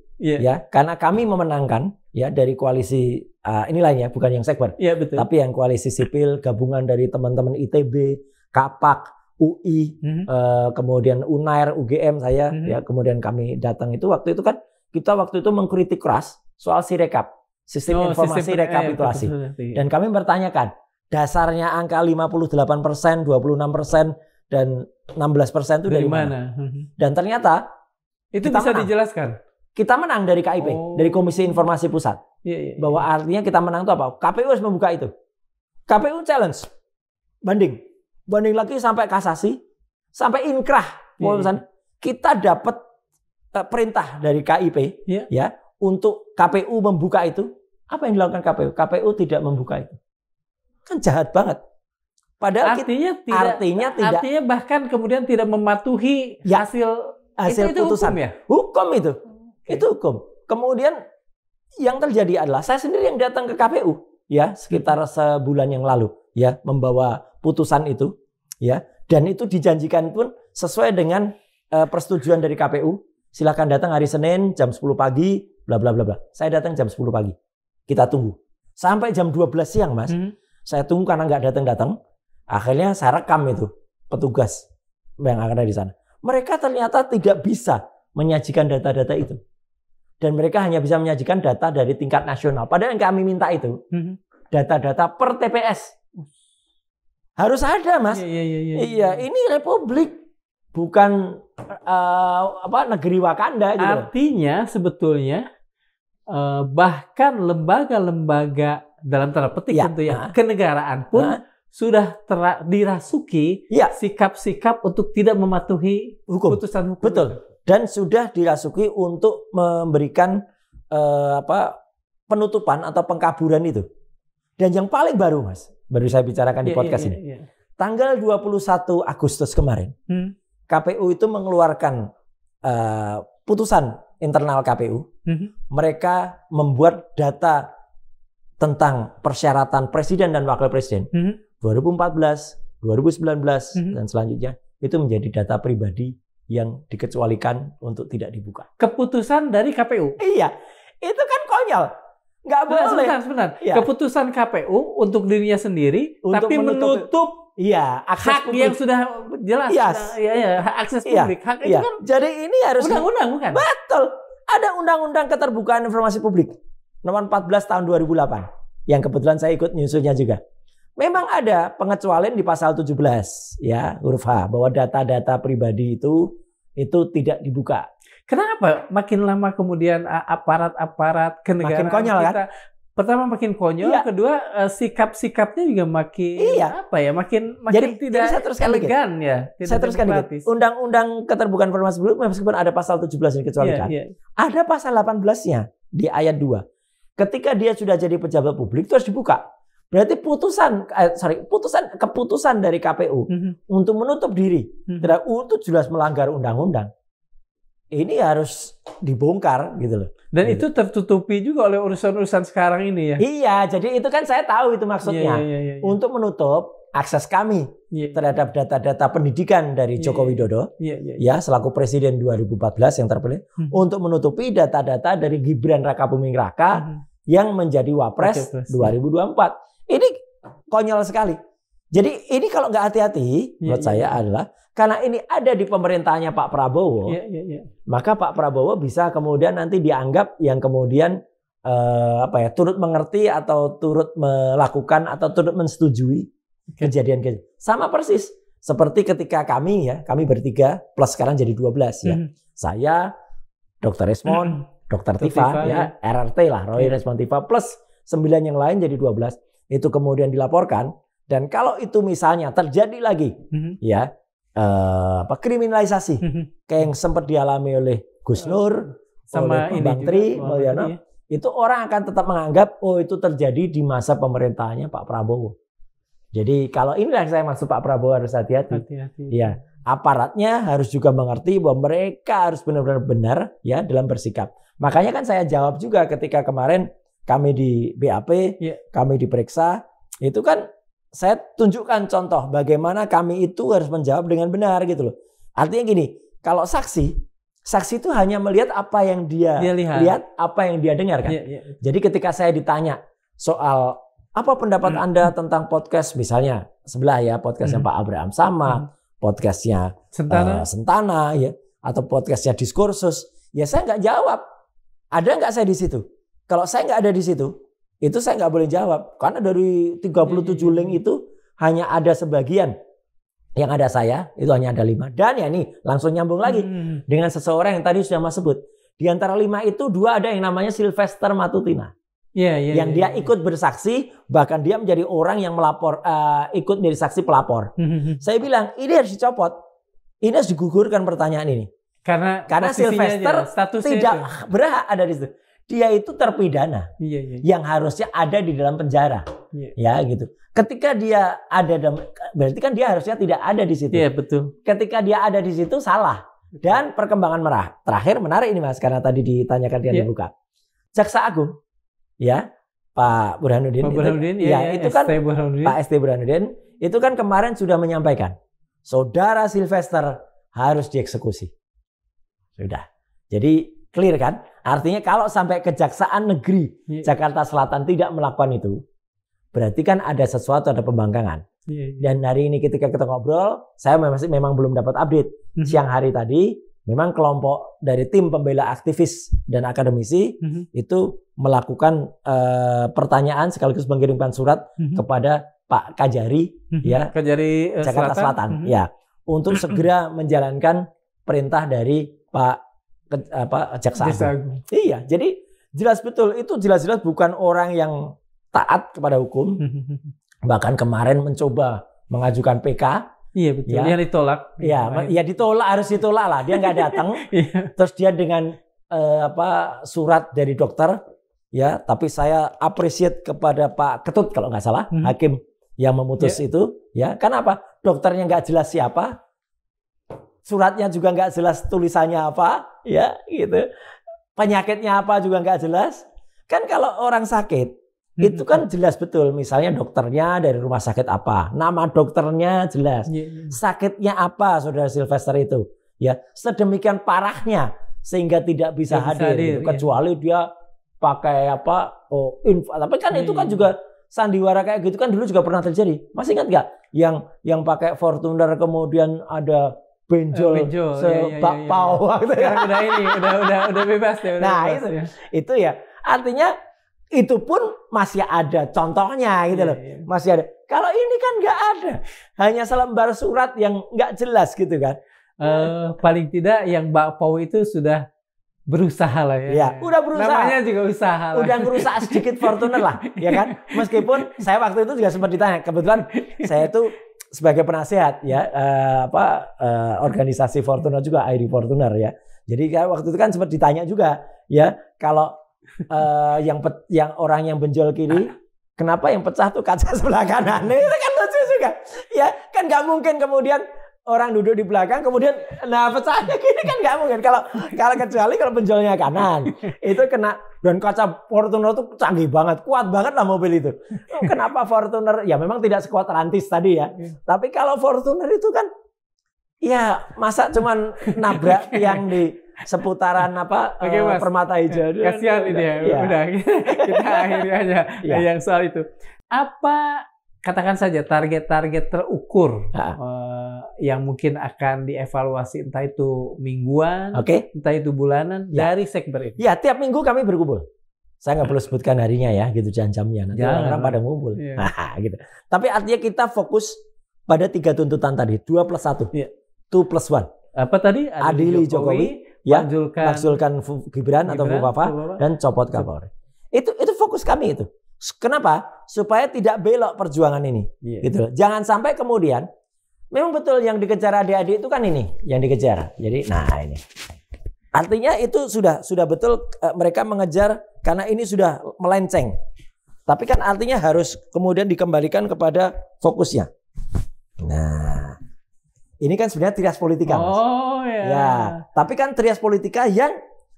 karena kami memenangkan dari koalisi ini lainnya, bukan yang sekber, tapi yang koalisi sipil, gabungan dari teman-teman ITB, Kapak, UI, kemudian UNAIR, UGM saya, kemudian kami datang itu waktu itu kan. Kita waktu itu mengkritik keras soal Sirekap, sistem informasi rekapitulasi. Dan kami bertanyakan, dasarnya angka 58%, 26%, dan 16% itu dari mana? Dan ternyata itu bisa dijelaskan. Kita menang dari KIP, dari Komisi Informasi Pusat. Bahwa artinya kita menang itu apa? KPU harus membuka itu. KPU challenge, banding lagi sampai kasasi, sampai inkrah. Kita dapat perintah dari KIP untuk KPU membuka itu. Apa yang dilakukan KPU? KPU tidak membuka itu. Kan jahat banget. Padahal artinya bahkan kemudian tidak mematuhi hasil itu putusan hukum, hukum itu. Itu hukum. Kemudian yang terjadi adalah saya sendiri yang datang ke KPU sekitar sebulan yang lalu membawa putusan itu dan itu dijanjikan pun sesuai dengan persetujuan dari KPU. Silakan datang hari Senin jam 10 pagi, bla bla bla bla. Saya datang jam 10 pagi. Kita tunggu. Sampai jam 12 siang, Mas. Saya tunggu karena nggak datang-datang. Akhirnya saya rekam itu petugas yang ada di sana. mereka ternyata tidak bisa menyajikan data-data itu. Dan mereka hanya bisa menyajikan data dari tingkat nasional. Padahal yang kami minta itu data-data per TPS. Harus ada, Mas. Iya, ini republik, bukan negeri Wakanda. Gitu. Artinya sebetulnya bahkan lembaga-lembaga dalam tanda petik tentu ya kenegaraan pun sudah dirasuki sikap-sikap untuk tidak mematuhi putusan hukum. Betul. Dan sudah dirasuki untuk memberikan penutupan atau pengkaburan itu. Dan yang paling baru, Mas, baru saya bicarakan di podcast ini. Tanggal 21 Agustus kemarin, KPU itu mengeluarkan putusan internal KPU. Mereka membuat data tentang persyaratan presiden dan wakil presiden 2014, 2019, dan selanjutnya itu menjadi data pribadi yang dikecualikan untuk tidak dibuka. Keputusan dari KPU? Iya, itu kan konyol. Nggak boleh. Sebentar. Ya. Keputusan KPU untuk dirinya sendiri, untuk tapi menutup akses hak publik yang sudah jelas. Hak akses publik. Hak itu kan. Jadi ini harus undang-undang bukan? Betul. Ada Undang-Undang Keterbukaan Informasi Publik nomor 14 tahun 2008 yang kebetulan saya ikut nyusunnya juga. Memang ada pengecualian di pasal 17 ya huruf H bahwa data-data pribadi itu tidak dibuka. Kenapa makin lama kemudian aparat-aparat kenegaraan makin konyol, kita kan? Pertama makin konyol, kedua sikap-sikapnya juga makin makin tidak elegan ya. Saya teruskan dikit. Undang-Undang Keterbukaan Informasi Publik meskipun ada pasal 17 yang dikecualikan. Ada pasal 18-nya di ayat 2. Ketika dia sudah jadi pejabat publik itu harus dibuka. Berarti keputusan dari KPU untuk menutup diri itu jelas melanggar undang-undang. Ini harus dibongkar gitu loh. Dan itu tertutupi juga oleh urusan-urusan sekarang ini ya. Iya, jadi itu kan saya tahu itu maksudnya. Untuk menutup akses kami terhadap data-data pendidikan dari Joko Widodo ya selaku presiden 2014 yang terpilih untuk menutupi data-data dari Gibran Rakabuming Raka yang menjadi Wapres 2024. Ini konyol sekali. Jadi ini kalau nggak hati-hati menurut saya adalah karena ini ada di pemerintahnya Pak Prabowo, maka Pak Prabowo bisa kemudian nanti dianggap yang kemudian turut mengerti atau turut melakukan atau turut menyetujui kejadian. Sama persis seperti ketika kami bertiga plus sekarang jadi 12 ya. Saya, Dr. Resmond, Dr. Tifa ya, RRT lah, Roy Resmond Tifa plus 9 yang lain jadi 12. Itu kemudian dilaporkan dan kalau itu misalnya terjadi lagi kriminalisasi kayak yang sempat dialami oleh Gus Nur sama Bang Tri Mulyono, itu orang akan tetap menganggap itu terjadi di masa pemerintahannya Pak Prabowo. Jadi kalau inilah yang saya maksud Pak Prabowo harus hati-hati. Ya, aparatnya harus juga mengerti bahwa mereka harus benar-benar benar ya dalam bersikap. Makanya kan saya jawab juga ketika kemarin kami di BAP, kami diperiksa, itu kan saya tunjukkan contoh bagaimana kami itu harus menjawab dengan benar gitu loh. Artinya gini, kalau saksi itu hanya melihat apa yang dia lihat, apa yang dia dengar kan. Jadi ketika saya ditanya soal apa pendapat Anda tentang podcast misalnya sebelah ya podcastnya Pak Abraham Samad, podcastnya Sentana ya, atau podcastnya Diskursus, ya saya nggak jawab. Ada nggak saya di situ? Kalau saya nggak ada di situ, itu saya nggak boleh jawab. Karena dari 37 link itu hanya ada sebagian yang ada saya, itu hanya ada 5. Dan ya nih langsung nyambung lagi dengan seseorang yang tadi sudah Mas sebut. Di antara 5 itu 2 ada yang namanya Sylvester Matutina. Yang dia ikut bersaksi, bahkan dia menjadi orang yang melapor, ikut menjadi saksi pelapor. Saya bilang, ini harus dicopot. Ini harus digugurkan pertanyaan ini. Karena Sylvester tidak berhak ada di situ. Dia itu terpidana yang harusnya ada di dalam penjara, ya gitu. Ketika dia ada berarti kan dia harusnya tidak ada di situ. Iya betul. Ketika dia ada di situ salah. Dan perkembangan terakhir menarik ini Mas, karena tadi ditanyakan dia dibuka. Jaksa Agung, ya Pak Burhanuddin, itu kan Pak ST Burhanuddin itu kan kemarin sudah menyampaikan, saudara Sylvester harus dieksekusi. Sudah. Jadi clear kan? Artinya kalau sampai Kejaksaan Negeri Jakarta Selatan tidak melakukan itu, berarti kan ada sesuatu, ada pembangkangan. Dan hari ini ketika kita ngobrol, saya memang belum dapat update. Siang hari tadi, memang kelompok dari tim pembela aktivis dan akademisi itu melakukan pertanyaan sekaligus mengirimkan surat kepada Pak Kajari, ya, Kajari Jakarta Selatan, ya, untuk segera menjalankan perintah dari Pak Jaksa Agung. Iya, jadi jelas betul itu jelas-jelas bukan orang yang taat kepada hukum. Bahkan kemarin mencoba mengajukan PK. Iya betul. Ya. Yang ditolak. Iya, ya ditolak, harus ditolak lah. Dia nggak datang. Terus dia dengan surat dari dokter, ya. Tapi saya appreciate kepada Pak Ketut kalau nggak salah, hakim yang memutus itu, ya. Kenapa? Dokternya nggak jelas siapa, suratnya juga nggak jelas tulisannya apa, ya, gitu. Penyakitnya apa juga nggak jelas. Kan kalau orang sakit itu kan jelas betul, misalnya dokternya dari rumah sakit apa, nama dokternya jelas, sakitnya apa, saudara Sylvester itu, ya, sedemikian parahnya sehingga tidak bisa hadir, kecuali dia pakai apa, tapi kan itu kan juga sandiwara kayak gitu kan dulu juga pernah terjadi, masih ingat nggak? Yang pakai Fortuner kemudian ada benjol sebakpao, sekarang udah ini, udah bebas ya. Nah itu ya, artinya itu pun masih ada contohnya gitu loh. Masih ada. Kalau ini kan nggak ada. Hanya selembar surat yang nggak jelas gitu kan. Paling tidak yang Mbak Pau itu sudah berusaha lah ya. Ya, udah berusaha. Namanya juga usaha lah. Udah ngerusak sedikit Fortuner lah, ya kan? Meskipun saya waktu itu juga sempat ditanya. Kebetulan saya itu sebagai penasehat ya organisasi Fortuner juga, ID Fortuner ya. Jadi waktu itu kan sempat ditanya juga ya, kalau yang orang yang benjol kiri, kenapa yang pecah tuh kaca sebelah kanan? Itu kan lucu juga. Ya kan nggak mungkin kemudian orang duduk di belakang kemudian pecahnya kiri, kan nggak mungkin. Kalau kecuali kalau benjolnya kanan itu kena, dan kaca Fortuner tuh canggih banget, kuat banget lah mobil itu. Kenapa Fortuner? Ya memang tidak sekuat Rantis tadi ya. Tapi kalau Fortuner itu kan ya masa cuman nabrak yang di seputaran Permata Hijau. Kasihan ini ya. Udah kita akhiri aja yang soal itu. Apa, katakan saja target-target terukur yang mungkin akan dievaluasi, entah itu mingguan, entah itu bulanan dari Sekber ini? Ya, tiap minggu kami berkumpul. Saya nggak perlu sebutkan harinya ya, gitu, jam-jamnya. Nanti orang-orang pada ngumpul. Gitu. Tapi artinya kita fokus pada 3 tuntutan tadi, 2+1, 2+1. Apa tadi? Adili Jokowi, ya, makzulkan Gibran atau Fufafa, dan copot Kapolri. Itu fokus kami itu. Kenapa? Supaya tidak belok perjuangan ini. Gitu. Jangan sampai kemudian, memang betul yang dikejar adik-adik itu kan ini yang dikejar. Jadi, ini. Artinya itu sudah betul mereka mengejar karena ini sudah melenceng. Tapi kan artinya harus kemudian dikembalikan kepada fokusnya. Nah, ini kan sebenarnya trias politika, Mas. Ya, tapi kan trias politika yang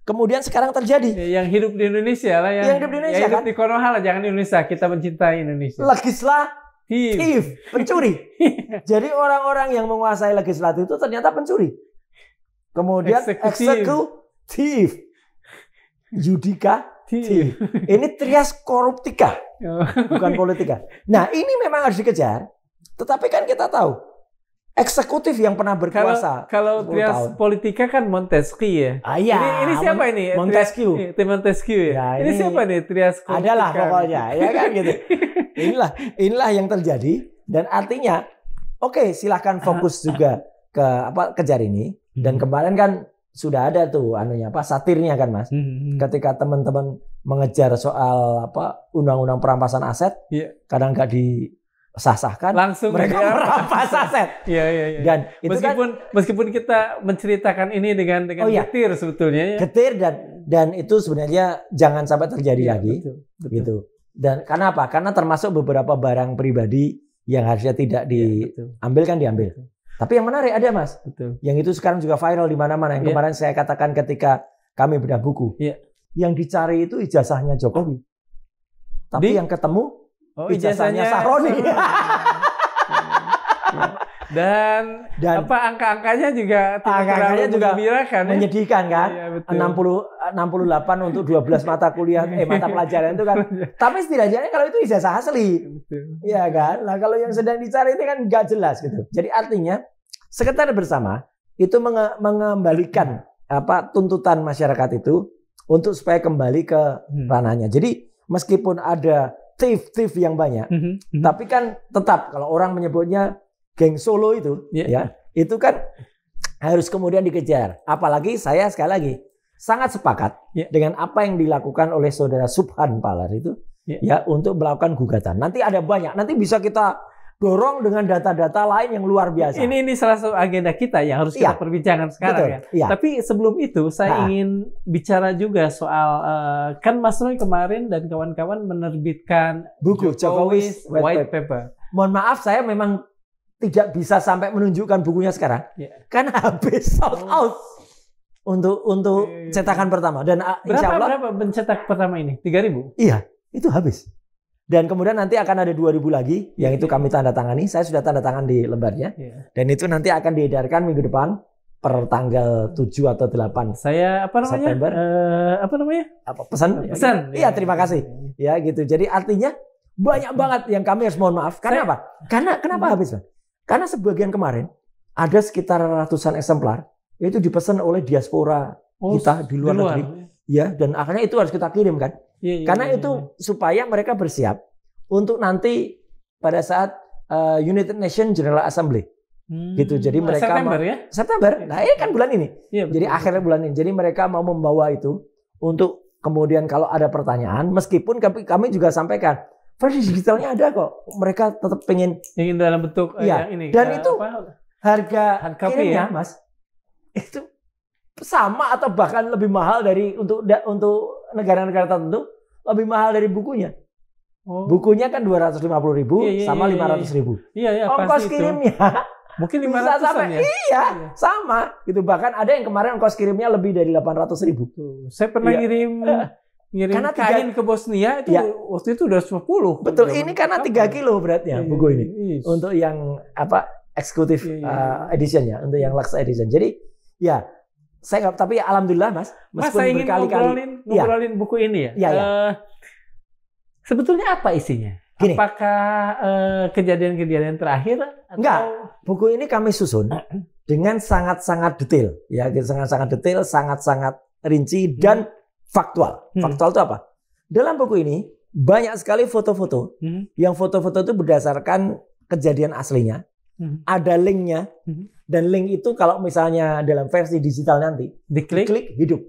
kemudian sekarang terjadi. Yang hidup di Indonesia lah, yang hidup di Indonesia, yang hidup di Konoha lah, jangan di Indonesia. Kita mencintai Indonesia. Legislatif, pencuri. Jadi orang-orang yang menguasai legislatif itu ternyata pencuri. Kemudian eksekutif, yudikatif. Ini trias koruptika, bukan politika. Nah, ini memang harus dikejar. Tetapi kan kita tahu eksekutif yang pernah berkuasa. Kalau trias politika kan Montesquieu ya. Ini siapa ini? Montesquieu. Montesquieu ya. Ini siapa nih trias politika? Adalah pokoknya, ya kan gitu. Inilah yang terjadi, dan artinya silahkan fokus juga ke kejar ini. Dan kemarin kan sudah ada tuh satirnya kan, Mas. Ketika teman-teman mengejar soal undang-undang perampasan aset, kadang nggak disahkan, langsung mereka merampas aset. Iya. Dan itu meskipun kita menceritakan ini dengan getir sebetulnya ya. Getir, dan itu sebenarnya jangan sampai terjadi lagi. Betul. Gitu. Dan karena apa? Karena termasuk beberapa barang pribadi yang harusnya tidak diambil kan diambil. Betul. Tapi yang menarik ada, Mas. Betul. Yang itu sekarang juga viral di mana-mana. Yang kemarin saya katakan ketika kami bedah buku. Yang dicari itu ijazahnya Jokowi. Tapi yang ketemu ijazahnya Sahroni. Dan Dan apa angka-angkanya juga angka-angkanya juga menggembirakan, ya? menyedihkan kan? Iya, betul. 68 untuk 12 mata kuliah, mata pelajaran itu kan. Tapi setidaknya kalau itu ijazah asli. Betul. Iya kan? Nah, kalau yang sedang dicari itu kan nggak jelas gitu. Jadi artinya sekretariat bersama itu mengembalikan apa tuntutan masyarakat itu untuk supaya kembali ke ranahnya. Jadi meskipun ada thief yang banyak, tapi kan tetap kalau orang menyebutnya geng Solo itu, ya itu kan harus kemudian dikejar. Apalagi saya sekali lagi sangat sepakat dengan apa yang dilakukan oleh saudara Subhan Palar itu, ya untuk melakukan gugatan. Nanti ada banyak, nanti bisa kita dorong dengan data-data lain yang luar biasa. Ini salah satu agenda kita yang harus kita perbincangkan sekarang. Betul, ya. Tapi sebelum itu saya ingin bicara juga soal kan Mas Roy kemarin dan kawan-kawan menerbitkan buku Jokowi's White Paper. Mohon maaf saya memang tidak bisa sampai menunjukkan bukunya sekarang, karena habis sold out untuk cetakan pertama. Dan insya Allah berapa pencetak pertama ini? 3.000? Iya, itu habis. Dan kemudian nanti akan ada 2.000 lagi, yang itu kami tanda tangani. Saya sudah tanda tangan di lembarnya. Dan itu nanti akan diedarkan minggu depan per tanggal 7 atau 8 Saya September. Pesan? Iya, terima kasih. Ya gitu. Jadi artinya banyak banget yang kami harus mohon maaf. Karena apa? Karena kenapa habis, Pak? Karena sebagian kemarin ada sekitar ratusan eksemplar itu dipesan oleh diaspora kita di luar negeri. Ya, dan akhirnya itu harus kita kirim kan. Karena itu supaya mereka bersiap untuk nanti pada saat United Nations General Assembly. Gitu. Jadi mereka September ya? September. Nah, ini kan bulan ini. Jadi akhirnya bulan ini. Jadi mereka mau membawa itu untuk kemudian kalau ada pertanyaan, meskipun kami juga sampaikan versi digitalnya ada kok. Mereka tetap pengen dalam bentuk yang ini. Dan itu harga kirimnya, Mas, itu sama atau bahkan lebih mahal dari untuk negara-negara tertentu, lebih mahal dari bukunya. Bukunya kan 250.000 sama 500.000. Ongkos kirimnya mungkin 500-an ya. Iya, sama. Gitu, bahkan ada yang kemarin ongkos kirimnya lebih dari 800.000. Saya pernah ngirim kain ke Bosnia itu waktu itu udah 10. Betul, ini karena 3 kilo beratnya buku ini. Untuk yang eksekutif edition ya, untuk yang Lux edition. Jadi ya saya nggak, tapi alhamdulillah Mas saya ingin ngobrolin buku ini ya. Sebetulnya apa isinya? Gini, apakah kejadian-kejadian terakhir? Enggak, buku ini kami susun dengan sangat-sangat detail, ya, sangat-sangat detail, sangat-sangat rinci dan faktual. Faktual itu apa? Dalam buku ini banyak sekali foto-foto. Yang foto-foto itu berdasarkan kejadian aslinya. Ada linknya. Dan link itu kalau misalnya dalam versi digital nanti diklik hidup.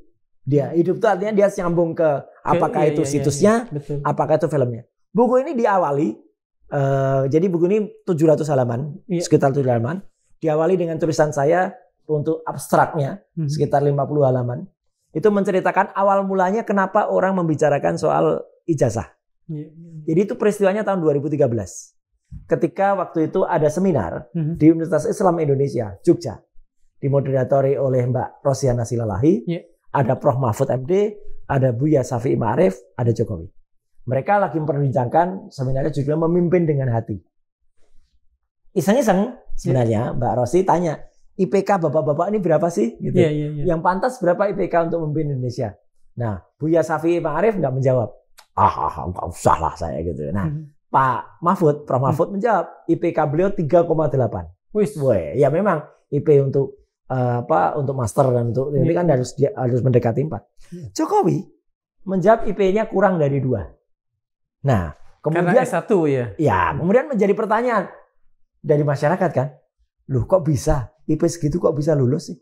Dia hidup itu artinya dia nyambung ke apakah itu situsnya, apakah itu filmnya. Buku ini diawali, jadi buku ini 700 halaman, sekitar 7 halaman. Diawali dengan tulisan saya untuk abstraknya, sekitar 50 halaman. Itu menceritakan awal mulanya kenapa orang membicarakan soal ijazah. Jadi itu peristiwanya tahun 2013. Ketika waktu itu ada seminar di Universitas Islam Indonesia, Jogja. Dimoderatori oleh Mbak Rosiana Silalahi, ada Prof. Mahfud MD, ada Buya Syafi'i Ma'arif, ada Jokowi. Mereka lagi memperbincangkan seminarnya judulnya Memimpin dengan Hati. Iseng-iseng sebenarnya Mbak Rosi tanya, IPK bapak-bapak ini berapa sih? Gitu. Yang pantas berapa IPK untuk memimpin Indonesia? Nah, Buya Syafi'i Ma'arif nggak menjawab. Nggak usah lah saya gitu. Nah, Pak Mahfud, Prof. Mahfud menjawab, IPK beliau 3,8. Wih, ya memang IP untuk untuk master dan untuk ini kan harus mendekati 4. Jokowi menjawab IP-nya kurang dari 2. Nah, kemudian karena S1 ya. Ya, kemudian menjadi pertanyaan dari masyarakat kan. Loh, kok bisa? IP segitu kok bisa lulus sih?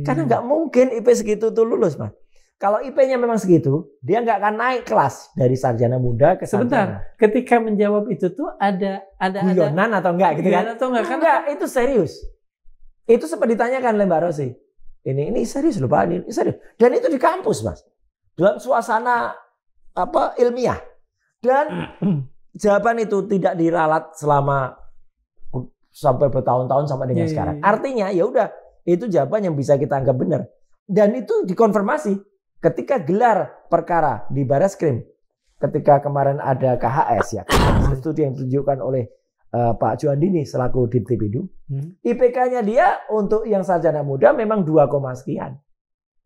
Karena nggak mungkin IP segitu tuh lulus, Mas. Kalau IP-nya memang segitu, dia nggak akan naik kelas dari sarjana muda ke sarjana. Sebentar, ketika menjawab itu tuh ada guyonan atau enggak gitu kan? Atau enggak? Enggak, itu serius. Itu sempat ditanyakan oleh Mbak Rosi. Ini serius loh Pak, ini serius. Dan itu di kampus, Mas. Dalam suasana ilmiah. Dan jawaban itu tidak diralat selama sampai bertahun-tahun sampai dengan sekarang. Artinya ya udah, itu jawaban yang bisa kita anggap benar. Dan itu dikonfirmasi ketika gelar perkara di Barreskrim. Ketika kemarin ada KHS ya, itu yang ditunjukkan oleh Pak Juandini selaku Diptipidu. IPK-nya dia untuk yang sarjana muda memang 2, sekian.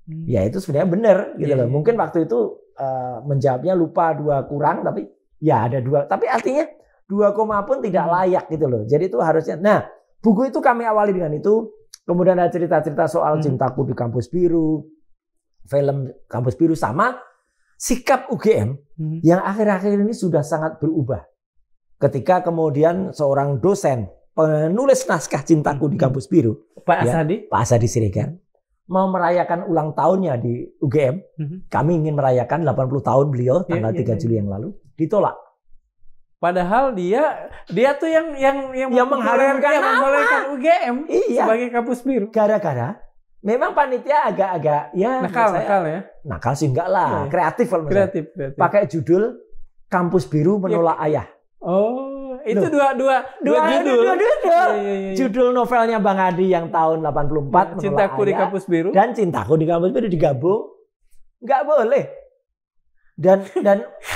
Ya itu sebenarnya benar gitu loh. Mungkin waktu itu menjawabnya lupa 2 kurang, tapi ya ada 2. Tapi artinya 2, pun tidak layak gitu loh. Jadi itu harusnya. Nah, buku itu kami awali dengan itu. Kemudian ada cerita-cerita soal Cintaku di Kampus Biru, film Kampus Biru, sama sikap UGM yang akhir-akhir ini sudah sangat berubah. Ketika kemudian seorang dosen penulis naskah Cintaku di Kampus Biru, Pak Asadi Siregar, mau merayakan ulang tahunnya di UGM. Kami ingin merayakan 80 tahun beliau tanggal 3 Juli yang lalu, ditolak. Padahal dia tuh yang mengharumkan UGM sebagai Kampus Biru. Gara-gara memang panitia agak-agak ya nakal ya. Nakal sih enggak lah, kreatif kalau kreatif. Pakai judul Kampus Biru menolak ayah. Oh, itu dua judul. Judul novelnya Bang Adi yang tahun 84 Cintaku di Kampus Biru dan Cintaku di Kampus Biru digabung. Enggak boleh. Dan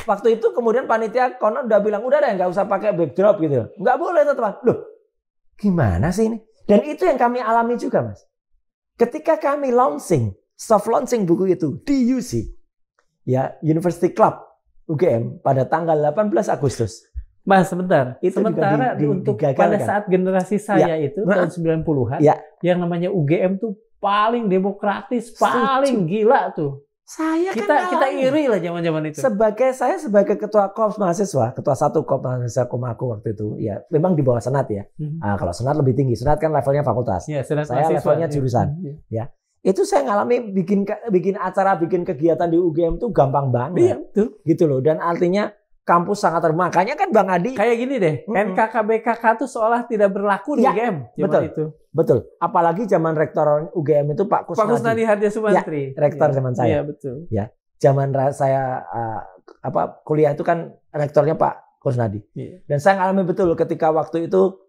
waktu itu kemudian panitia konon udah bilang udah deh nggak usah pakai backdrop gitu. Nggak boleh teman. Loh, gimana sih ini? Dan itu yang kami alami juga, Mas. Ketika kami soft launching buku itu di UC, ya University Club UGM pada tanggal 18 Agustus. Mas, sebentar. Itu sementara untuk pada saat generasi saya itu tahun 90-an, yang namanya UGM tuh paling demokratis, paling gila tuh. Kita iri lah zaman-zaman itu. Saya sebagai ketua Korps mahasiswa, ketua 1 Korps mahasiswa Komaku waktu itu, ya memang di bawah senat ya. Kalau senat lebih tinggi, senat kan levelnya fakultas. Ya, saya levelnya jurusan. Ya. Itu saya ngalami bikin acara, bikin kegiatan di UGM tuh gampang banget. Iya, betul. Gitu loh. Dan artinya kampus sangat terbuka. Makanya kan Bang Adi kayak gini deh. NKKBKK tuh seolah tidak berlaku di UGM zaman itu. Betul. Apalagi zaman rektor UGM itu Pak Kusnadi Harja Sumantri. Ya, rektor zaman saya. Iya, betul. Ya. Zaman saya kuliah itu kan rektornya Pak Kusnadi. Iya. Dan saya ngalami betul ketika waktu itu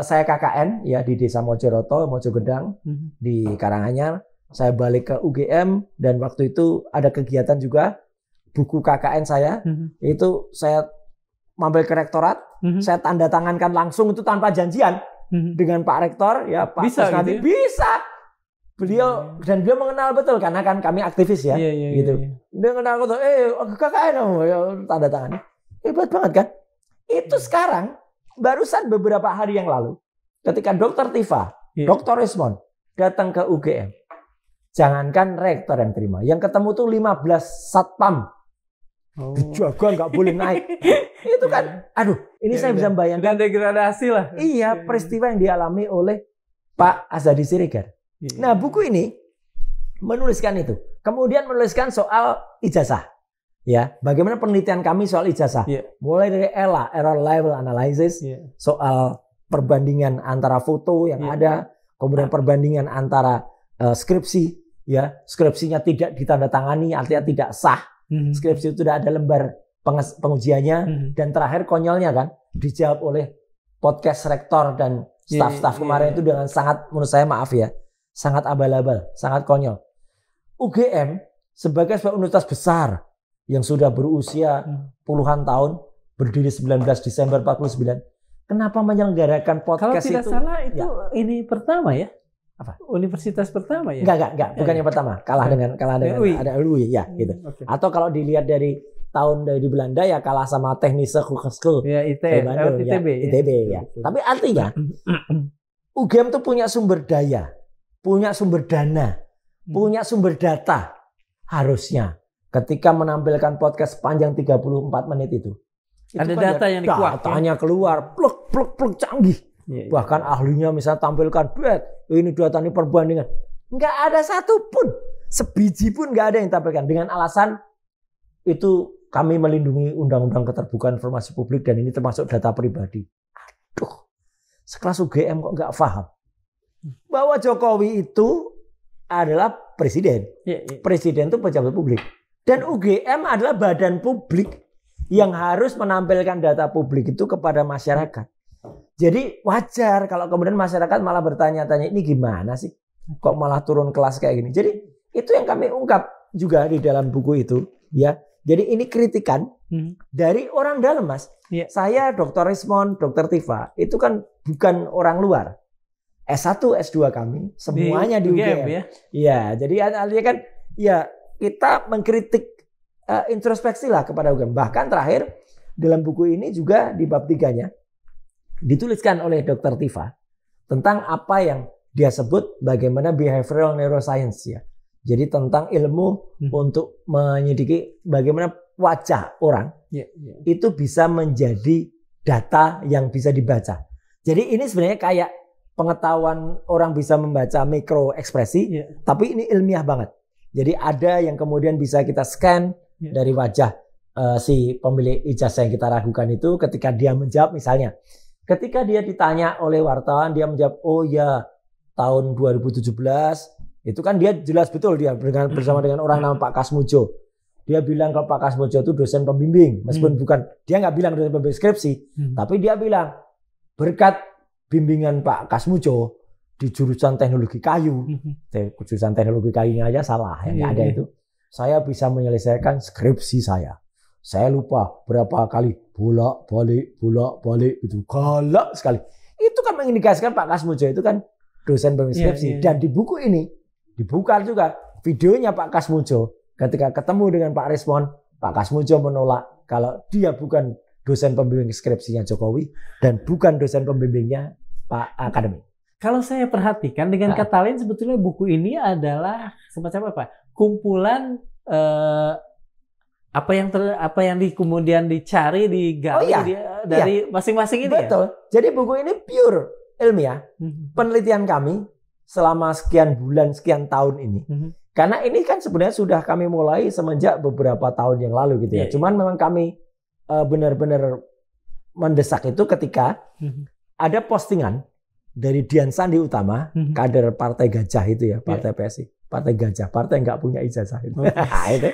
saya KKN ya di Desa Mojoroto, Mojogedang di Karanganyar. Saya balik ke UGM dan waktu itu ada kegiatan juga buku KKN saya. Itu saya mampir ke rektorat, saya tanda tangankan langsung itu tanpa janjian dengan Pak Rektor ya Pak Kusnadi. Bisa. Beliau dan beliau mengenal betul karena kan kami aktivis ya. Gitu. Dia mengenal betul, KKN ya tanda tangan. Hebat banget kan? Itu sekarang barusan beberapa hari yang lalu ketika Dr. Tifa, Dr. Rismon datang ke UGM. Jangankan rektor yang terima, yang ketemu tuh 15 satpam. Dijaga nggak boleh naik. Itu kan, aduh, ini saya bisa membayangkan degradasi lah. Iya, peristiwa yang dialami oleh Pak Asadi Siregar. Nah, buku ini menuliskan itu. Kemudian menuliskan soal ijazah. Ya, bagaimana penelitian kami soal ijazah. Mulai dari ELA, Error Level Analysis, soal perbandingan antara foto yang ada, kemudian perbandingan antara skripsi, ya, skripsinya tidak ditandatangani, artinya tidak sah. Skripsi itu sudah ada lembar pengujiannya, dan terakhir konyolnya kan dijawab oleh podcast rektor dan staf-staf kemarin itu dengan sangat, menurut saya maaf ya, sangat abal-abal, sangat konyol. UGM sebagai sebuah universitas besar yang sudah berusia puluhan tahun, berdiri 19 Desember 49, kenapa menyelenggarakan podcast itu? Kalau tidak salah itu ini pertama ya? Apa? Universitas pertama ya? Enggak, bukan yang pertama. Kalah dengan ada UI ya gitu. Atau kalau dilihat dari tahun dari Belanda ya kalah sama Technische Hogeschool. Ya, ITB ya. Tapi artinya UGM tuh punya sumber daya, punya sumber dana, punya sumber data harusnya. Ketika menampilkan podcast panjang 34 menit itu ada data yang dikuak. Datanya keluar, pluk canggih. Bahkan ahlinya misalnya tampilkan, ini data ini perbandingan. Nggak ada satupun, sebiji pun nggak ada yang tampilkan. Dengan alasan itu kami melindungi Undang-Undang Keterbukaan Informasi Publik dan ini termasuk data pribadi. Aduh, sekelas UGM kok nggak paham bahwa Jokowi itu adalah presiden. Presiden itu pejabat publik. Dan UGM adalah badan publik yang harus menampilkan data publik itu kepada masyarakat. Jadi wajar kalau kemudian masyarakat malah bertanya-tanya, ini gimana sih? Kok malah turun kelas kayak gini? Jadi itu yang kami ungkap juga di dalam buku itu, ya. Jadi ini kritikan Dari orang dalam, Mas. Iya. Saya, Dr. Rismond, Dr. Tifa, itu kan bukan orang luar. S1, S2 kami semuanya di UGM. ya. Iya, jadi artinya kan ya kita mengkritik introspeksi lah kepada UGM. Bahkan terakhir dalam buku ini juga di bab 3-nya dituliskan oleh Dr. Tifa tentang apa yang dia sebut bagaimana behavioral neuroscience ya. Jadi tentang ilmu untuk menyelidiki bagaimana wajah orang itu bisa menjadi data yang bisa dibaca. Jadi ini sebenarnya kayak pengetahuan orang bisa membaca mikro ekspresi, tapi ini ilmiah banget. Jadi ada yang kemudian bisa kita scan dari wajah si pemilik ijazah yang kita ragukan itu ketika dia menjawab misalnya. Ketika dia ditanya oleh wartawan, dia menjawab, oh ya tahun 2017, itu kan dia jelas betul dia bersama dengan orang nama Pak Kasmujo. Dia bilang kalau Pak Kasmujo itu dosen pembimbing, meskipun bukan, dia nggak bilang dosen pembimbing skripsi, tapi dia bilang berkat bimbingan Pak Kasmujo di jurusan teknologi kayu, jurusan teknologi kayunya aja salah, yang nggak ada itu. Saya bisa menyelesaikan skripsi saya. Saya lupa berapa kali bolak balik itu galak sekali. Itu kan mengindikasikan Pak Kasmujo itu kan dosen pembimbing skripsi. Dan di buku ini dibuka juga videonya Pak Kasmujo ketika ketemu dengan Pak Rismond. Pak Kasmujo menolak kalau dia bukan dosen pembimbing skripsinya Jokowi dan bukan dosen pembimbingnya Pak Akademi. Kalau saya perhatikan dengan kata lain sebetulnya buku ini adalah semacam apa? Kumpulan apa yang kemudian dicari digali dari masing-masing ini. Betul. Jadi buku ini pure ilmiah. Penelitian kami selama sekian bulan, sekian tahun ini. Karena ini kan sebenarnya sudah kami mulai semenjak beberapa tahun yang lalu gitu ya. Cuman memang kami benar-benar mendesak itu ketika ada postingan dari Dian Sandi Utama, kader Partai Gajah itu ya, Partai PSI. Partai Gajah, partai nggak punya ijazah itu. Itu.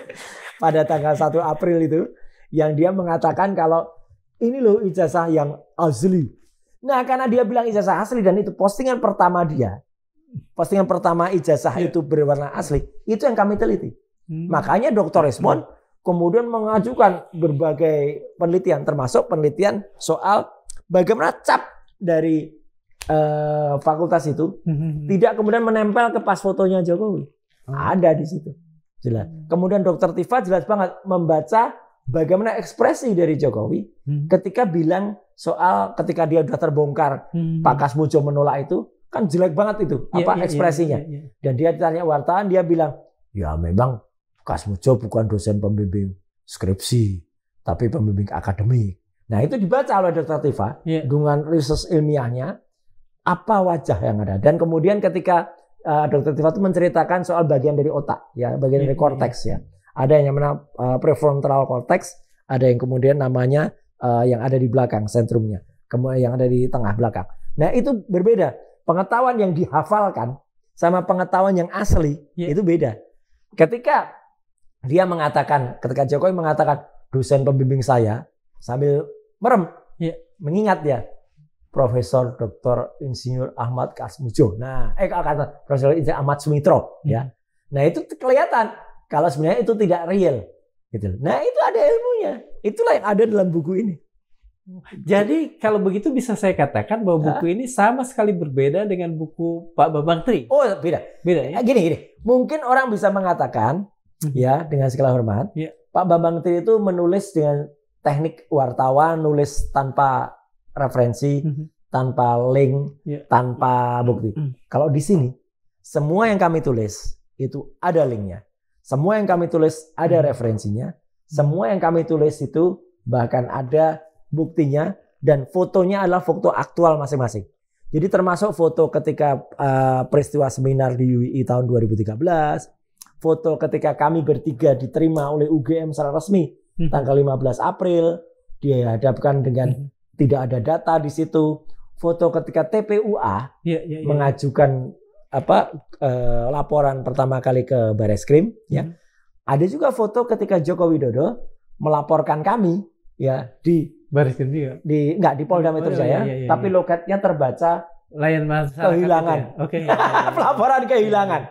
Pada tanggal 1 April itu, yang dia mengatakan kalau ini loh ijazah yang asli. Nah karena dia bilang ijazah asli dan itu postingan pertama dia, postingan pertama ijazah itu berwarna asli, itu yang kami teliti. Makanya Dr. Rismond kemudian mengajukan berbagai penelitian, termasuk penelitian soal bagaimana cap dari fakultas itu tidak kemudian menempel ke pas fotonya Jokowi. Ada di situ. Jelas. Kemudian Dr. Tifa jelas banget membaca bagaimana ekspresi dari Jokowi ketika bilang soal ketika dia sudah terbongkar Pak Kasmujo menolak itu, kan jelek banget itu ekspresinya. Dan dia ditanya wartawan, dia bilang, "Ya memang Kasmujo bukan dosen pembimbing skripsi, tapi pembimbing akademik." Nah, itu dibaca oleh Dr. Tifa dengan riset ilmiahnya apa wajah yang ada. Dan kemudian ketika Dr. Tifa itu menceritakan soal bagian dari otak, ya, bagian dari korteks ya. Ada yang namanya prefrontal cortex, ada yang kemudian namanya yang ada di belakang sentrumnya, kemudian yang ada di tengah belakang. Nah, itu berbeda. Pengetahuan yang dihafalkan sama pengetahuan yang asli itu beda. Ketika dia mengatakan, ketika Jokowi mengatakan dosen pembimbing saya sambil merem, mengingat ya Profesor Dr. Insinyur Ahmad Kasmujo. Nah, Profesor Insinyur Ahmad Sumitro ya. Nah, itu kelihatan kalau sebenarnya itu tidak real gitu. Nah, itu ada ilmunya. Itulah yang ada dalam buku ini. Jadi kalau begitu bisa saya katakan bahwa buku ini sama sekali berbeda dengan buku Pak Bambang Tri. Oh, beda. Beda ya. Gini. Mungkin orang bisa mengatakan ya dengan segala hormat, Pak Bambang Tri itu menulis dengan teknik wartawan, nulis tanpa referensi, tanpa link, tanpa bukti. Kalau di sini, semua yang kami tulis itu ada linknya. Semua yang kami tulis ada referensinya. Semua yang kami tulis itu bahkan ada buktinya dan fotonya adalah foto aktual masing-masing. Jadi termasuk foto ketika peristiwa seminar di UI tahun 2013, foto ketika kami bertiga diterima oleh UGM secara resmi tanggal 15 April, dihadapkan dengan tidak ada data di situ. Foto ketika TPUA mengajukan laporan pertama kali ke Bareskrim, ya. Ada juga foto ketika Joko Widodo melaporkan kami, ya, di Bareskrim juga. Di Polda Metro Jaya, tapi loketnya terbaca layan masyarakat kehilangan. Pelaporan kehilangan.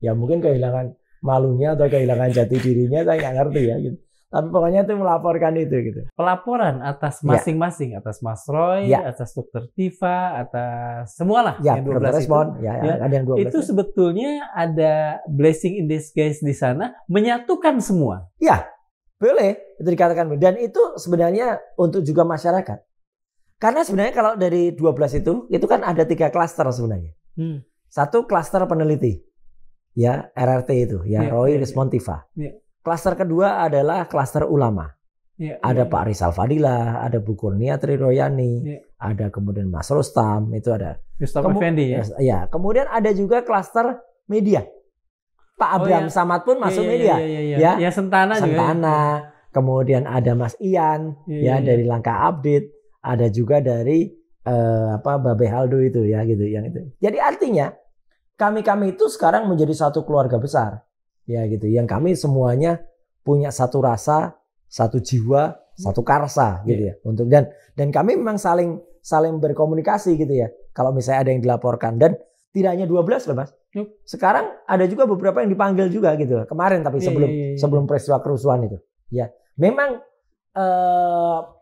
Ya mungkin kehilangan malunya atau kehilangan jati dirinya, saya nggak ngerti ya. Gitu. Tapi pokoknya itu melaporkan itu gitu. Pelaporan atas masing-masing, atas Mas Roy, atas Dr. Tifa, atas semualah yang 12 respon, itu. Ada yang 12. Itu sebetulnya ada blessing in disguise di sana, menyatukan semua. Ya, boleh itu dikatakan. Dan itu sebenarnya untuk juga masyarakat. Karena sebenarnya kalau dari 12 itu kan ada 3 klaster sebenarnya. Satu klaster peneliti, ya RRT itu, Roy, Respon, Tifa. Klaster kedua adalah klaster ulama. Ada Pak Rizal Fadilah, ada Bu Kurnia Triroyani, ada kemudian Mas Rustam, itu ada. Rustam Effendi ya. Ya, kemudian ada juga klaster media. Pak Abraham Samad pun masuk media. Ya, Sentana juga. Kemudian ada Mas Ian dari Langkah Update, ada juga dari Babe Haldo itu ya gitu yang itu. Jadi artinya kami itu sekarang menjadi satu keluarga besar. Ya gitu, yang kami semuanya punya satu rasa, satu jiwa, satu karsa gitu ya. Untuk dan kami memang saling berkomunikasi gitu ya. Kalau misalnya ada yang dilaporkan dan tidak hanya 12 loh Mas. Sekarang ada juga beberapa yang dipanggil juga gitu. Kemarin tapi sebelum peristiwa kerusuhan itu. Ya, memang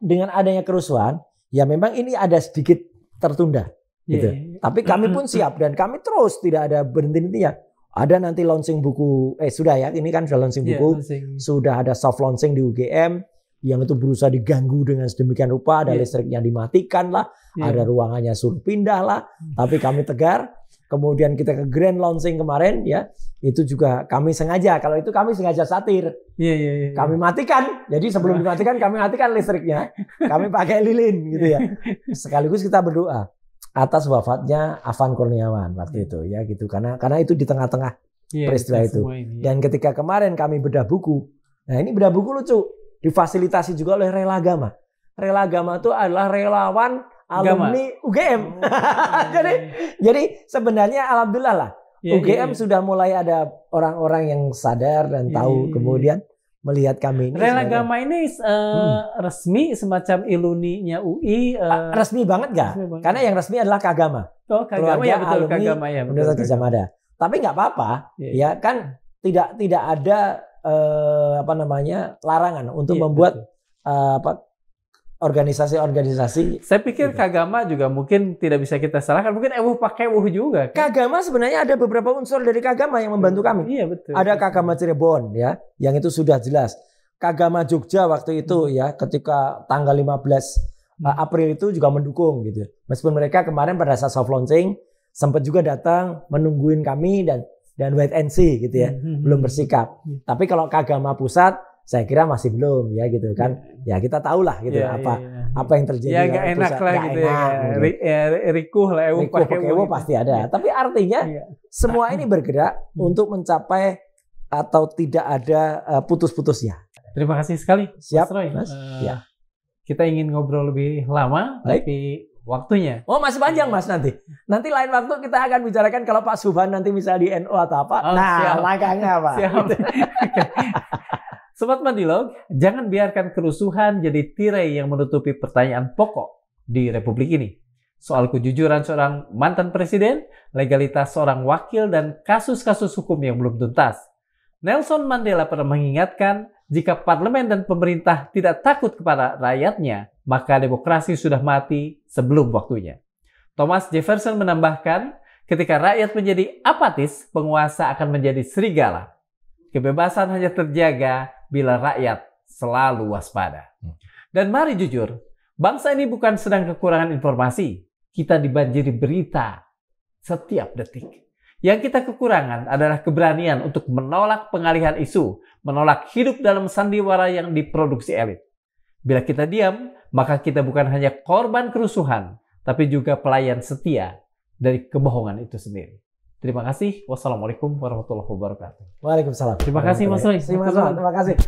dengan adanya kerusuhan, ya memang ini ada sedikit tertunda gitu. Tapi kami pun siap dan kami terus tidak ada berhenti-hentinya. Ada nanti launching buku, sudah ya, ini kan sudah launching buku, sudah ada soft launching di UGM, yang itu berusaha diganggu dengan sedemikian rupa, ada listriknya dimatikan lah, ada ruangannya suruh pindah lah, tapi kami tegar. Kemudian kita ke grand launching kemarin ya, itu juga kami sengaja, kalau itu kami sengaja satir, kami matikan, jadi sebelum dimatikan kami matikan listriknya, kami pakai lilin gitu ya, sekaligus kita berdoa atas wafatnya Afan Kurniawan waktu itu ya gitu karena itu di tengah-tengah peristiwa itu. Dan ketika kemarin kami bedah buku. Nah, ini bedah buku lucu, difasilitasi juga oleh Rela Agama. Rela Agama itu adalah relawan alumni UGM. Jadi sebenarnya alhamdulillah lah. UGM sudah mulai ada orang-orang yang sadar dan tahu kemudian melihat kami ini. Rela Agama ini resmi semacam iluninya UI. Resmi banget nggak? Karena yang resmi adalah Kagama. Oh, Kagama ya betul, Kagama ya. Universitas Gadjah Mada. Tapi nggak apa-apa, ya kan tidak ada larangan untuk membuat organisasi-organisasi. Saya pikir Kagama juga mungkin tidak bisa kita salahkan. Mungkin pakai juga. Kan? Kagama sebenarnya ada beberapa unsur dari Kagama yang membantu kami. Iya betul. Ada Kagama Cirebon ya, yang itu sudah jelas. Kagama Jogja waktu itu ya, ketika tanggal 15 April itu juga mendukung gitu. Meskipun mereka kemarin pada saat soft launching sempat juga datang menungguin kami dan wait and see gitu ya, belum bersikap. Tapi kalau Kagama Pusat saya kira masih belum ya gitu kan. Ya kita tahulah gitu apa yang terjadi. Ya nggak enak lah gitu ya. Rikuh lah. Rikuh pasti ada. Tapi artinya semua ini bergerak untuk mencapai atau tidak ada putus-putusnya. Terima kasih sekali. Siap, Mas Roy. Mas. Kita ingin ngobrol lebih lama, tapi waktunya. Oh masih panjang Mas nanti. Nanti lain waktu kita akan bicarakan kalau Pak Subhan nanti misalnya di NU atau apa. Langkahnya apa. Siap. Sobat Mandilog, jangan biarkan kerusuhan jadi tirai yang menutupi pertanyaan pokok di Republik ini. Soal kejujuran seorang mantan presiden, legalitas seorang wakil, dan kasus-kasus hukum yang belum tuntas. Nelson Mandela pernah mengingatkan, jika parlemen dan pemerintah tidak takut kepada rakyatnya, maka demokrasi sudah mati sebelum waktunya. Thomas Jefferson menambahkan, ketika rakyat menjadi apatis, penguasa akan menjadi serigala. Kebebasan hanya terjaga bila rakyat selalu waspada. Dan mari jujur, bangsa ini bukan sedang kekurangan informasi. Kita dibanjiri berita setiap detik. Yang kita kekurangan adalah keberanian untuk menolak pengalihan isu, menolak hidup dalam sandiwara yang diproduksi elit. Bila kita diam, maka kita bukan hanya korban kerusuhan, tapi juga pelayan setia dari kebohongan itu sendiri. Terima kasih. Wassalamualaikum warahmatullahi wabarakatuh. Waalaikumsalam. Terima kasih Mas Roy. Terima kasih.